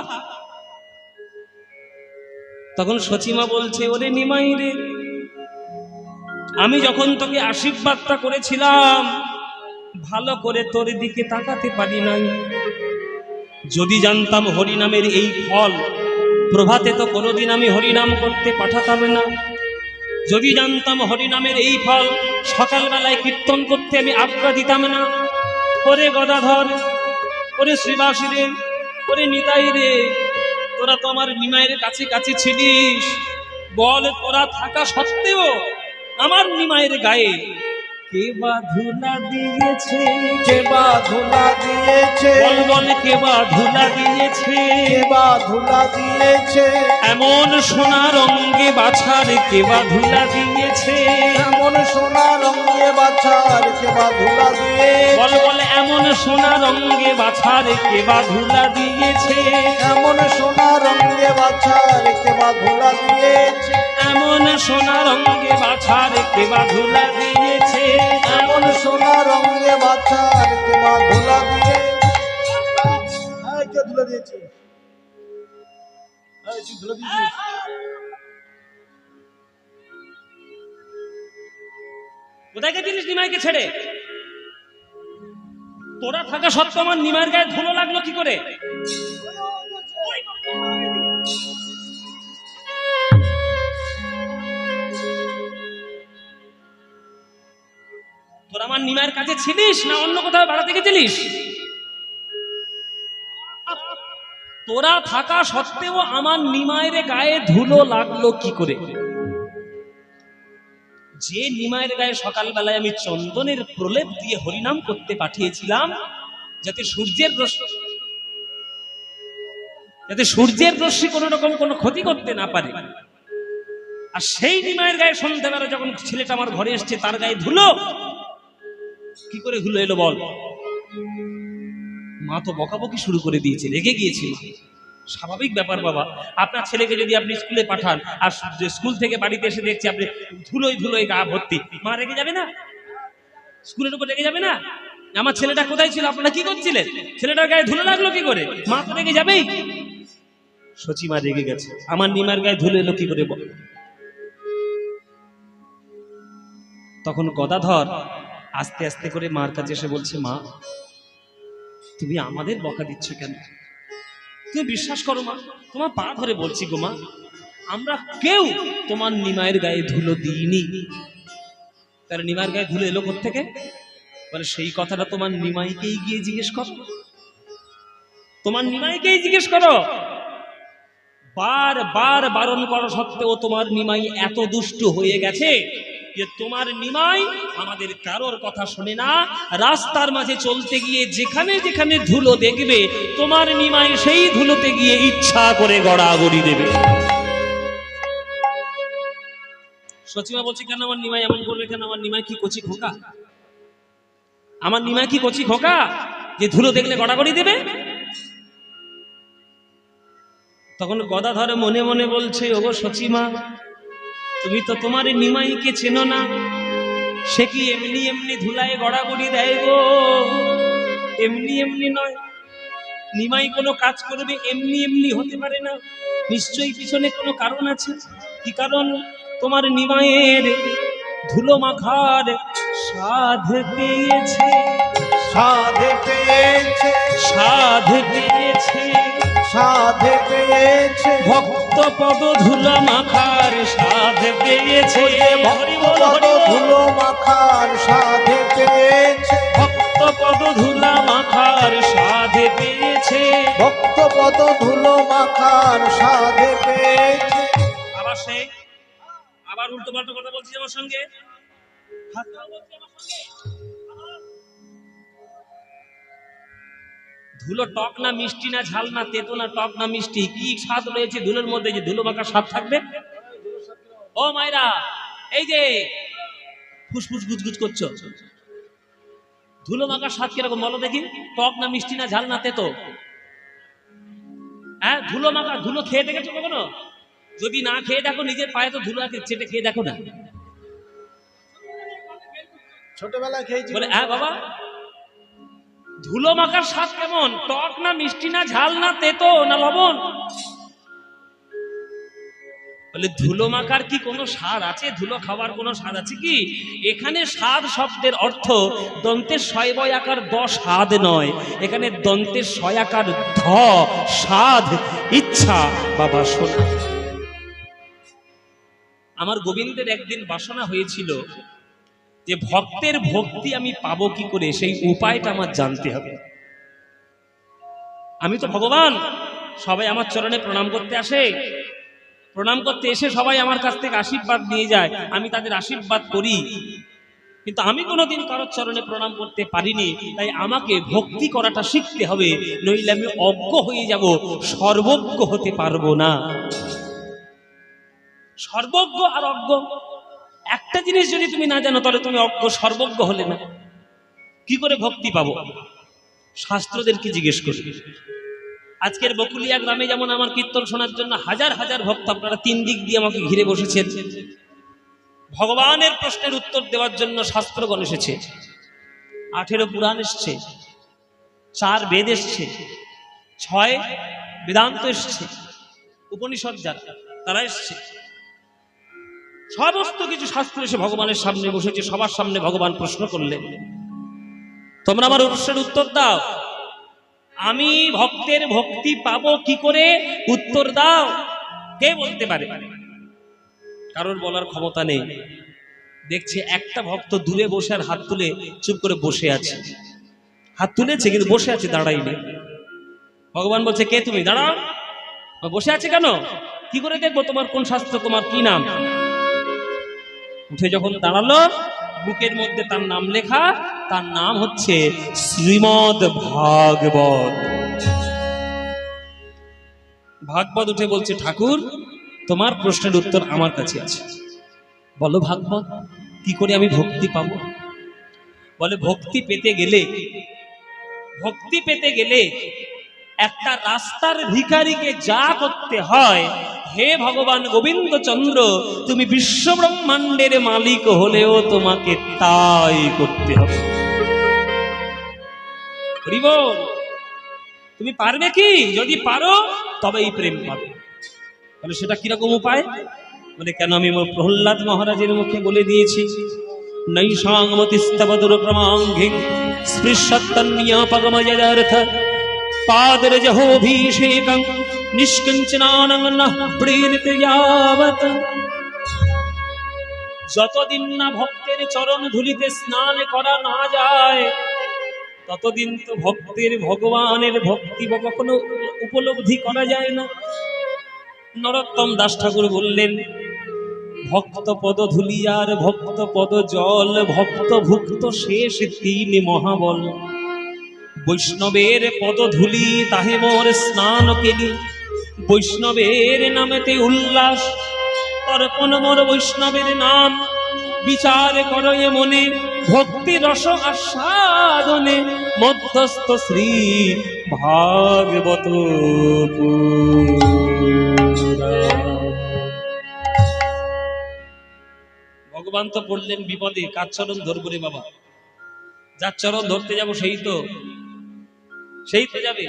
তখন সচিমা বলছে, ওরে নিমাই রে, আমি যখন তোকে আশীর্বাদটা করেছিলাম, ভালো করে তোর দিকে তাকাতে পারি নাই। যদি জানতাম হরিনামের এই ফল, প্রভাতে তো কোনোদিন আমি হরিনাম করতে পাঠাতাম না। যদি জানতাম হরিনামের এই ফল, সকালবেলায় কীর্তন করতে আমি আজ্ঞা দিতাম না। ওরে গদাধর, ওরে শ্রীবাসী রে, ওরে নিতাই রে, তোরা তো আমার নিমাইয়ের কাছে কাছে ছিলিস। বল, তোরা থাকা সত্ত্বেও আমার নিমাইয়ের গায়ে কে বা ধুলা দিয়েছে? কে বা ধুলা দিয়েছে? বল বল, কে বা ধুলা দিয়েছে? কে বা ধুলা দিয়েছে? এমন সোনা রঙে বাছার কে বা ধুলা দিয়েছে? এমন সোনা রঙে বাছার কে বা ধুলা দিয়েছে? বল বল, এমন সোনা রঙে বাছার কে বা ধুলা দিয়েছে? এমন সোনা রঙে বাছার কে বা ধুলা দিয়েছে? এমন সোনা রঙে বাছার কে বা ধুলা দিয়েছে? এমন সোনা রঙে বাছার কে বা ধুলা দিয়েছে? হ্যাঁ, কে ধুলা দিয়েছে? হ্যাঁ, তুই ধুলা দিয়েছিস? কোথায় গেছিলিস নিমাইকে ছেড়ে? তোরা থাকা সত্ত্বেও আমার নিমাইয়ের গায়ে ধুলো লাগলো কি করে? তোরা আমার নিমাইয়ের কাছে ছিলিস না অন্য কোথাও বেড়াতে গেছিলিস? তোরা থাকা সত্ত্বেও আমার নিমাইয়ের গায়ে ধুলো লাগলো কি করে? যে নিমাইয়ের গায়ে সকালবেলায় আমি চন্দনের প্রলেপ দিয়ে হরিনাম করতে পাঠিয়েছিলাম, যাতে সূর্যের রশ্মি কোন রকম কোনো ক্ষতি করতে না পারে, আর সেই নিমাইয়ের গায়ে সন্ধ্যাবেলা যখন ছেলেটা আমার ঘরে এসছে, তার গায়ে ধুলো কি করে ধুলো এলো বল? মা তো বকাবকি শুরু করে দিয়েছে, রেগে গিয়েছে মা। স্বাভাবিক ব্যাপার বাবা, আপনার ছেলেকে যদি আপনি স্কুলে পাঠান আর স্কুল থেকে বাড়িতে এসে দেখছি আপনি ধুলোয় গা ভর্তি, মা রেগে যাবে না? স্কুলের উপর রেগে যাবে না? আমার ছেলেটা কোথায় ছিল, আপনারা কি করছিলেন? ছেলেটার গায়ে ধুলো লাগলো কি করে? মা তো রেগে যাবেই। সচিমা রেগে গেছে, আমার নিমার গায়ে ধুলো এলো কি করে বল? তখন গদাধর আস্তে আস্তে করে মার কাছে এসে বলছে, মা তুমি আমাদের বকা দিচ্ছ কেন? তুমি বিশ্বাস করো মা, তোমার পা ধরে বলছি গো মা, আমরা কেউ তোমার নিমাইয়ের গায়ে ধুলো দিইনি। তার নিমাইয়ের গায়ে ধুলো এলো কোত্থেকে? বলে সেই কথাটা তোমার নিমাইকেই গিয়ে জিজ্ঞেস করো, তোমার নিমাইকেই জিজ্ঞেস করো। বারবার বারণ করা সত্ত্বেও তোমার নিমাই এত দুষ্ট হয়ে গেছে যে তোমার নিমাই আমাদের কারোর কথা শোনে না। রাস্তার মাঝে চলতে গিয়ে যেখানে যেখানে ধুলো দেখবে তোমার নিমাই সেই ধুলোতে গিয়ে ইচ্ছা করে গড়াগড়ি দেবে। সচিমা বলছে, কেন আমার নিমাই এমন করবে? কেন আমার নিমাই কি কচি খোকা? আমার নিমাই কি কচি খোকা যে ধুলো দেখলে গড়াগড়ি দেবে? তখন গদাধর মনে মনে বলছে, ওগো সচিমা, তুমি তো তোমার নিমাইকে চেনো না। সে কি এমনি এমনি ধুলায় গড়াগড়ি দেয় গো? এমনি এমনি নয়। নিমাই কোনো কাজ করবে এমনি এমনি হতে পারে না, নিশ্চয়ই পিছনে কোনো কারণ আছে। কি কারণ? তোমার নিমাইয়ের ধুলো মাখার সাধ পেয়েছে, সাধ পেয়েছে, সাধ পেয়েছে, সাধ পেয়েছে, ভক্ত পদ ধুলো মাখার সাধ পেয়েছে। হরি বল, ভক্ত হরি বল। ধুলো মাখার সাধ পেয়েছে, ভক্ত পদ ধুলা মাখার সাধ পেয়েছে। ভক্ত পদ ধুলো মাখার সাধ পেয়েছে। আবার সে আবার উল্টো পাল্টা কথা বলছি আমার সঙ্গে, হাততালি বলছি আমার সঙ্গে। ধুলো টক না মিষ্টি না ঝাল না তেতো না টক না মিষ্টি, কি স্বাদ রয়েছে ধুলোর মধ্যে যে ধুলো মাখার স্বাদ থাকবে? ও মায়েরা, এই যে ফুসফুস গুজগুজ করছো, ধুলো মাখার স্বাদ কিরকম বলো দেখি? টক না মিষ্টি না ঝাল না তেতো? হ্যাঁ, ধুলো মাখা, ধুলো খেয়ে দেখেছো কখনো? যদি না খেয়ে দেখো, নিজের পায়ে তো ধুলো আছে, চেটে খেয়ে দেখো না। ছোটবেলায় খেয়েছি। বলে হ্যাঁ বাবা, ধুলো মাখার স্বাদ কেমন? টক না মিষ্টি না ঝাল না তেতো না লবণ? বলে ধুলো মাখার কি কোনো স্বাদ আছে? ধুলো খাওয়ার কোনো স্বাদ আছে কি? এখানে স্বাদ শব্দের অর্থ দন্তের শয় বয় আকার দ স্বাদ নয়, এখানে দন্তের শয় আকার ধ স্বাদ, ইচ্ছা বা বাসনা। আমার গোবিন্দের একদিন বাসনা হয়েছিল যে ভক্তের ভক্তি আমি পাবো কি করে, সেই উপায়টা আমার জানতে হবে। আমি তো ভগবান, সবাই আমার চরণে প্রণাম করতে আসে, প্রণাম করতে এসে সবাই আমার কাছ থেকে আশীর্বাদ নিয়ে যায়, আমি তাদের আশীর্বাদ করি, কিন্তু আমি কোনোদিন কারোর চরণে প্রণাম করতে পারিনি। তাই আমাকে ভক্তি করাটা শিখতে হবে, নইলে আমি অজ্ঞ হয়ে যাব, সর্বজ্ঞ হতে পারবো না। সর্বজ্ঞ আর অজ্ঞ একটা জিনিস যদি তুমি না জানো, তাহলে তুমি অজ্ঞ সর্বজ্ঞ হলে না। কি করে ভক্তি পাবো? শাস্ত্রদেরকে জিজ্ঞেস করি। আজকের বকুলিয়া গ্রামে যেমন আমার কীর্তন শোনার জন্য হাজার হাজার ভক্ত, আপনারা তিন দিক দিয়ে আমাকে ঘিরে বসেছেন। ভগবানের প্রশ্নের উত্তর দেওয়ার জন্য শাস্ত্রগণ এসেছে, 18 পুরাণ এসছে, 4 বেদ এসছে, 6 বেদান্ত এসছে, উপনিষদ যারা তারা এসছে, সমস্ত কিছু শাস্ত্র এসে ভগবানের সামনে বসেছে। সবার সামনে ভগবান প্রশ্ন করলেন, তোমরা আমার প্রশ্নের উত্তর দাও। আমি ভক্তের ভক্তি পাবো কি করে? উত্তর দাও। কে বলতে পারে? কারোর বলার ক্ষমতা নেই। দেখছে একটা ভক্ত দূরে বসে আর হাত তুলে চুপ করে বসে আছে, হাত তুলেছে কিন্তু বসে আছে, দাঁড়াইনি। ভগবান বলছে, কে তুমি? দাঁড়াও। বসে আছে কেন? কি করে দেখবো তোমার কোন শাস্ত্র, তোমার কি নাম? উঠে যখন দাঁড়ালো, বুকের মধ্যে তার নাম লেখা, তার নাম হচ্ছে শ্রীমদ ভাগবত। ভাগবত উঠে বলছে, ঠাকুর তোমার প্রশ্নের উত্তর আমার কাছে আছে, বলো ভাগবত কি করে আমি ভক্তি পাবো? বলে ভক্তি পেতে গেলে একটা রাস্তার ভিখারিকে যা করতে হয়, হে ভগবান গোবিন্দ চন্দ্র, তুমি বিশ্ব ব্রহ্মাণ্ডের মালিক হলেও তোমাকে তাই করতে হবে। হরি বল। তুমি পারবে কি? যদি পারো তবেই প্রেম পাবে। বলে সেটা কিরকম উপায়? বলে কেন, আমি প্রহ্লাদ মহারাজের মুখে বলে দিয়েছি, নৈষাংমতিস্তব দুর্ক্রমাঙ্ঘি স্পৃশত্তন্যাপগমযদার্থ পাদরজহোভিষেকং নিষ্কিঞ্চনানং নঃ প্রেরিত যাবৎ। যতদিন না ভক্তের চরণ ধুলিতে স্নান করা না যায় ততদিন তো ভক্তের ভগবানের ভক্তি কখনো উপলব্ধি করা যায় না। নরোত্তম দাস ঠাকুর বললেন, ভক্ত পদ ধুলিয়ার ভক্ত পদ জল, ভক্ত ভুক্ত শেষ তিন মহাবল। বৈষ্ণবের পদ ধুলি তাহে মোর স্নান কেলি, বৈষ্ণবের নামেতে উল্লাস অর্পণ মোর বৈষ্ণবের নাম। বিচার করয়ে মনে ভক্তি রস আস্বাদনে, মধ্যস্থ শ্রী ভাগবত ভগবান তো পড়লেন বিপদে, কার চরণ ধরবো রে বাবা? যার চরণ ধরতে যাব সেই তো যাবে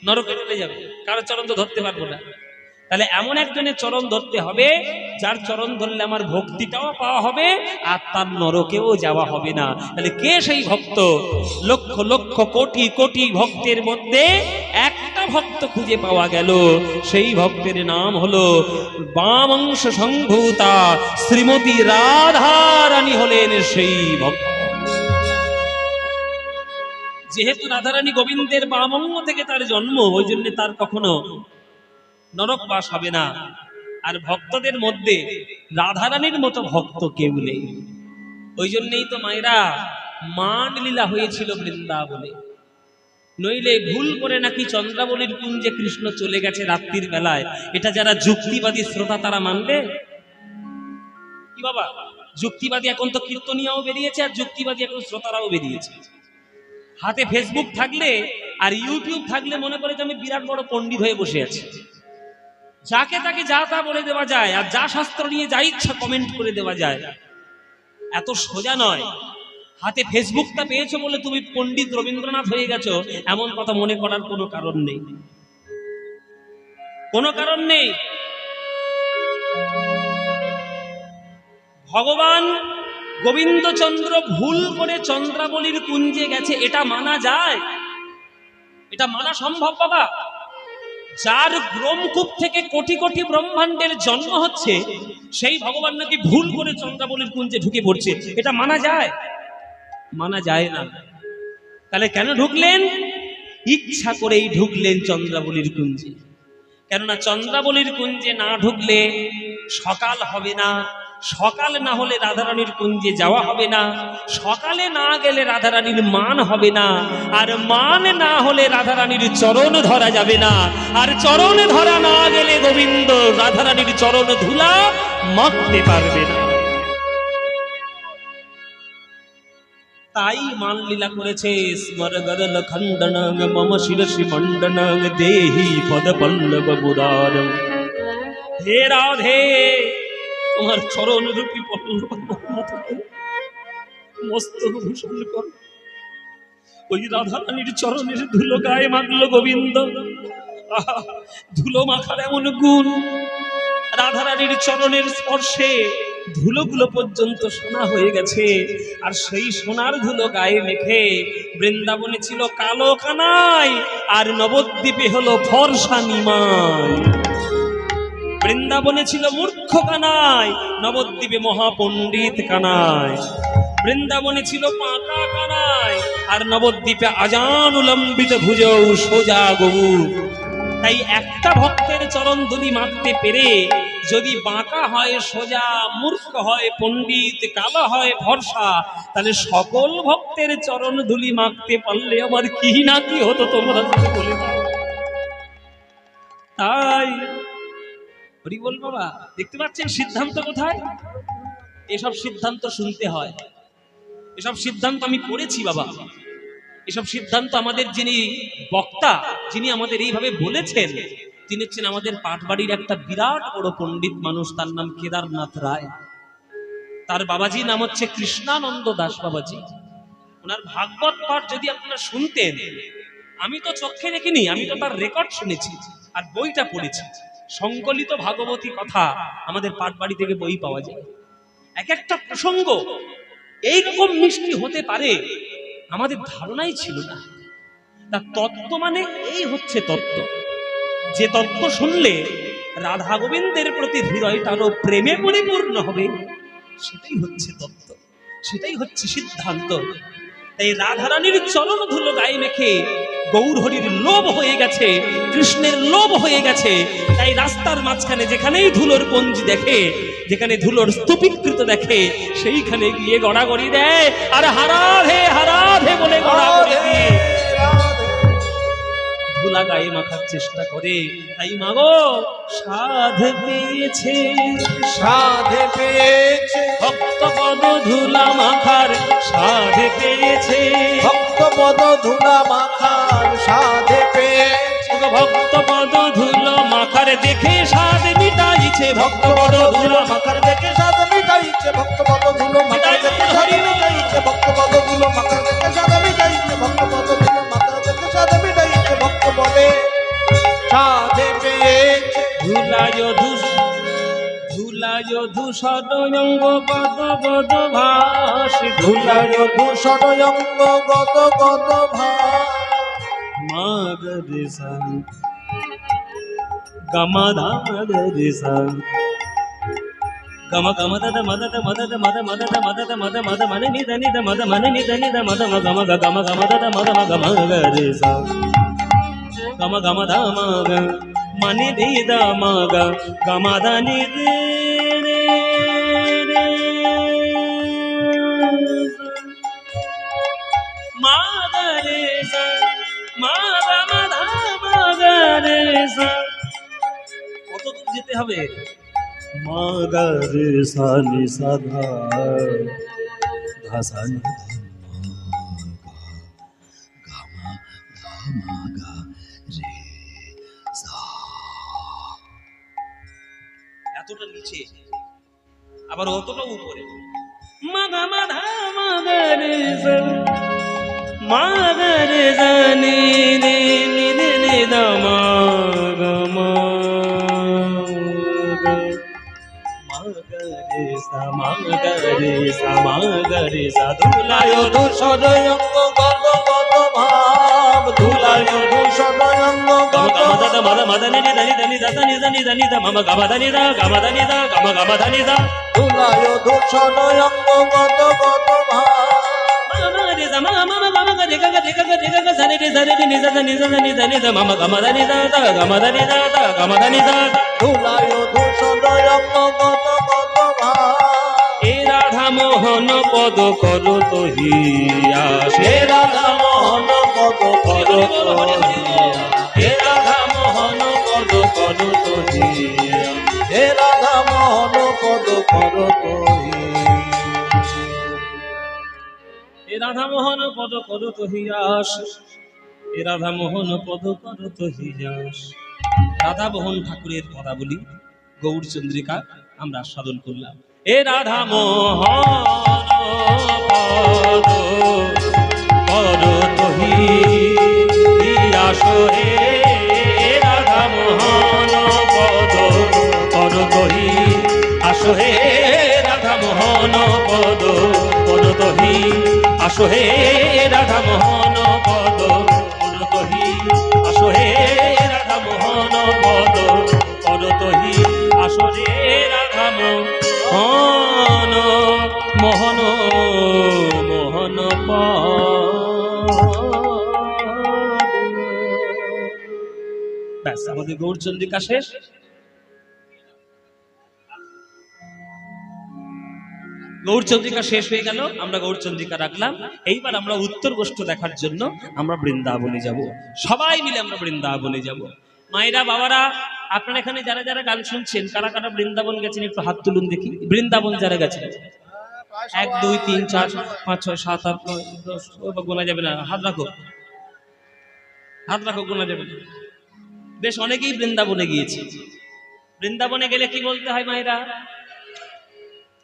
নরকে চলে যাবে, কার চরণ তো ধরতে পারবো না। তাহলে এমন একজনের চরণ ধরতে হবে যার চরণ ধরলে আমার ভক্তিটাও পাওয়া হবে আর তার নরকেও যাওয়া হবে না। তাহলে কে সেই ভক্ত? লক্ষ লক্ষ কোটি কোটি ভক্তের মধ্যে একটা ভক্ত খুঁজে পাওয়া গেল, সেই ভক্তের নাম হলো বামাংশ সংভূতা শ্রীমতী রাধা রানী হলেন সেই ভক্ত। যেহেতু রাধারানী গোবিন্দের বামঙ্গ থেকে তার জন্ম, ওই জন্য তার কখনো নরক বাস হবে না। আর ভক্তদের মধ্যে রাধারানীর মতো ভক্ত কেউ নেই। ওই জন্যই তো মায়েরা মান লীলা হয়েছিল বৃন্দাবনে। নইলে ভুল করে নাকি চন্দ্রাবলীর কুঞ্জে কৃষ্ণ চলে গেছে রাত্রির বেলায়, এটা যারা যুক্তিবাদী শ্রোতা তারা মানবে কি বাবা? যুক্তিবাদী এখন তো কীর্তনিয়াও বেরিয়েছে আর যুক্তিবাদী এখন শ্রোতারাও বেরিয়েছে। হাতে ফেসবুক থাকলে আর ইউটিউব থাকলে মনে করে যে আমি বিরাট বড় পণ্ডিত হয়ে বসে আছি, যাকে তাকে যা তা বলে দেওয়া যায় আর যা শাস্ত্র নিয়ে যা ইচ্ছা কমেন্ট করে দেওয়া যায়। এত সোজা নয়। হাতে ফেসবুকটা পেয়েছো বলে তুমি পণ্ডিত রবীন্দ্রনাথ হয়ে গেছো এমন কথা মনে করার কোনো কারণ নেই, কোনো কারণ নেই। ভগবান গোবিন্দচন্দ্র ভুল করে চন্দ্রাবলীর কুঞ্জে গেছে, এটা মানা যায়? এটা মানা সম্ভব বাবা? যার ব্রহ্মকূপ থেকে কোটি কোটি ব্রহ্মাণ্ডের জন্ম হচ্ছে সেই ভগবান নাকি ভুল করে চন্দ্রাবলীর কুঞ্জে ঢুকে পড়ছে, এটা মানা যায়? মানা যায় না। তাহলে কেন ঢুকলেন? ইচ্ছা করেই ঢুকলেন চন্দ্রাবলীর কুঞ্জে। কেননা চন্দ্রাবলীর কুঞ্জে না ঢুকলে সকাল হবে না, সকাল না হলে রাধারানীর কুঞ্জে যাওয়া হবে না, সকালে না গেলে রাধারানীর মান হবে না, আর মান না হলে রাধারানীর চরণ ধরা যাবে না, আর চরণ ধরা না গেলে গোবিন্দ রাধারানীর চরণ ধুলা মাখতে পারবে না। তাই মান লীলা করেছে, স্মরগরল খণ্ডনং মম শিরসি মণ্ডনং দেহি পদ পল্লব মুরারং। হে রাধে, তোমার চরণ রূপী পল্লব মস্তক ভূষণ কর। ওই রাধারানীর চরণের ধুলো গায়ে মাখল গোবিন্দ। ধুলো মাখার এমন গুণ, রাধারানীর চরণের স্পর্শে ধুলোগুলো পর্যন্ত সোনা হয়ে গেছে। আর সেই সোনার ধুলো গায়ে মেখে বৃন্দাবনে ছিল কালো কানাই, আর নবদ্বীপে হলো ফর্সা নিমাই। বৃন্দাবনে ছিল মূর্খ কানাই, নবদ্বীপে মহাপণ্ডিত কানাই। বৃন্দাবনে ছিল পাকা কানাই, আর নবদ্বীপে আজান উলম্বিত ভুজৌ সোজা গৌর। তাই একটা ভক্তের চরণ ধুলি মাখতে পেরে যদি বাঁকা হয় সোজা, মূর্খ হয় পণ্ডিত, কালো হয় ফর্সা, তাহলে সকল ভক্তের চরণ ধুলি মাখতে পারলে আমার কি না কি হতো তোমরা বলে দাও। তাই হরি বল বাবা। দেখতে পাচ্ছেন সিদ্ধান্ত কোথায়? এসব সিদ্ধান্ত শুনতে হয়, এসব সিদ্ধান্ত আমি পড়েছি বাবা। এসব সিদ্ধান্ত আমাদের যিনি বক্তা, যিনি আমাদের এইভাবে বলেছেন, তিনি হচ্ছেন আমাদের পাটবাড়ির একটা বিরাট বড় পণ্ডিত মানুষ, তার নাম কেদারনাথ রায়। তার বাবাজি নাম হচ্ছে কৃষ্ণানন্দ দাস বাবাজি। ওনার ভাগবত পাঠ যদি আপনারা শুনতেন, আমি তো চোখে দেখিনি, আমি তো তার রেকর্ড শুনেছি আর বইটা পড়েছি। সংকলিত ভাগবতী কথা আমাদের পাটবাড়ি থেকে বই পাওয়া যায়। এক একটা প্রসঙ্গ এইরকম মিষ্টি হতে পারে আমাদের ধারণাই ছিল না। তা তত্ত্ব মানে এই হচ্ছে তত্ত্ব, যে তত্ত্ব শুনলে রাধা গোবিন্দের প্রতি হৃদয়টা আরো প্রেমে পরিপূর্ণ হবে, সেটাই হচ্ছে তত্ত্ব, সেটাই হচ্ছে সিদ্ধান্ত। তাই রাধারানীর চরণ ধুলো গায়ে মেখে গৌর হরির লোভ হয়ে গেছে, কৃষ্ণের লোভ হয়ে গেছে। তাই রাস্তার মাঝখানে যেখানেই ধুলোর পঞ্জি দেখে, যেখানে ধুলোর স্তূপীকৃত দেখে, সেইখানে গিয়ে গড়াগড়ি দেয় আর হারাধে বলে গড়াগড়ি দিয়ে ধুলা গায়ে মাখার চেষ্টা করে। তাই মাগো সাধ পেয়েছে, সাধ পেয়েছে, ভক্তপদ ধুলা মাখার সাধ পেয়েছে, ভক্তপদ ধুলা মাখার সাধ পেয়েছে, ভক্তপদ ধুলো মাখার দেখে সাধ মিটাইছে, ভক্তপদ ধুলো মাখার দেখে সাধ মিটাইছে, ভক্তপদ ধুলো মাখার দেখে সাধ মিটাইছে, ভক্তপদ ধুলো মাখার দেখে সাধ মিটাইছে, ভক্তপদ ধুলো মাখার দেখে সাধ মিটাইছে, ভক্তপদে সাধ পেয়েছে। ধুলায় ধূসরঙ্গ গদ গদ ভাস, ধুলায় ধূসরঙ্গ গদ গদ ভাস, মাগরে সা গামাধা মাগরে সা গম গম দদ মদ মদ মদ মদ মদ মদ মদ মনে নিদ নিদ মদ মনে নিদ নিদ মদ ম গম গম গম দদ মদ ম গম গরে সা গম গম দ ম গ মনে নিদ ম গ গম দ নি রে মা গরে সা মা গম দ ম গরে সা। কত দূর যেতে হবে? মাগরে সানি সাধা ধাসানি গামা গামা গা রে সা। এতটা নিচে আবার অতটা উপরে, মাগা মাধা মাগরে সা মাগরে জানি নে নি নে নে দামা গামা মাগরে সামাগরে সাধুলায় ধূসরঙ্গ গদ গদ ভাব, ধুলায় ধূসরঙ্গ গদ গদ মদ মদ নি নি নি নি দা নি নি নি দা মম গম দ নি দা গম দ নি দা গম গম দ নি দা। ধুলায় ধূসরঙ্গ গদ গদ ভাব, রে সা মা মা গম গ রে গ রে গ রে গ সা রে রে সা রে নি সা নি সা নি দ নি দা মম গম দ নি দা দা গম দ নি দা দা গম দ নি দা। ধুলায় ধূসরঙ্গ গদ গদ ভাব, এ রাধা মোহন পদ করো তহিয়া, হে রাধা মোহন পদ কর হে রাধা মোহন পদ করো তহিয়া, হে রাধা মোহন পদ কর হে রাধা মোহন পদ করো তহিয়াস, হে রাধা মোহন পদ করো তহিয়াস। রাধা মোহন ঠাকুরের পদাবলী গৌরচন্দ্রিকা আমরা সাধন করলাম। এ রাধা মোহন পদ করো তহিয়াস, হে রাধা মোহন পদ করো তহিয়াস, হে রাধা মোহন পদ করো তহিয়াস, হে রাধা মোহন পদ করো তহিয়াস, হে রাধা মোহন পদ করো তহিয়াস, রে রাধা মোহন মোহন মোহন ব্যাস, আমাদের গৌরচন্দ্রিকা শেষ। গৌরচন্দ্রিকা শেষ হয়ে গেল, আমরা গৌরচন্দ্রিকা রাখলাম। এইবার আমরা উত্তর গোষ্ঠ দেখার জন্য আমরা বৃন্দাবনে যাব, সবাই মিলে আমরা বৃন্দাবনে যাব। মায়েরা বাবারা, আপনারা এখানে যারা যারা গান শুনছেন, কারা কারা বৃন্দাবন গেছেন একটু হাত তুলুন দেখি। বৃন্দাবন যারা গেছেন 1 2 3 4 5 6 7 8 9 10, গোনা যাবে না, হাত রাখো, হাত রাখো, গোনা যাবে না। বেশ অনেকেই বৃন্দাবনে গিয়েছে। বৃন্দাবনে গেলে কি বলতে হয় মায়েরা?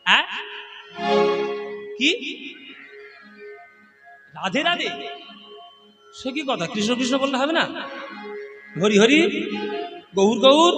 হ্যাঁ, কি রাধে রাধে, সে কি কথা? কৃষ্ণ কৃষ্ণ বললে হবে না? হরি হরি, গৌর গৌর,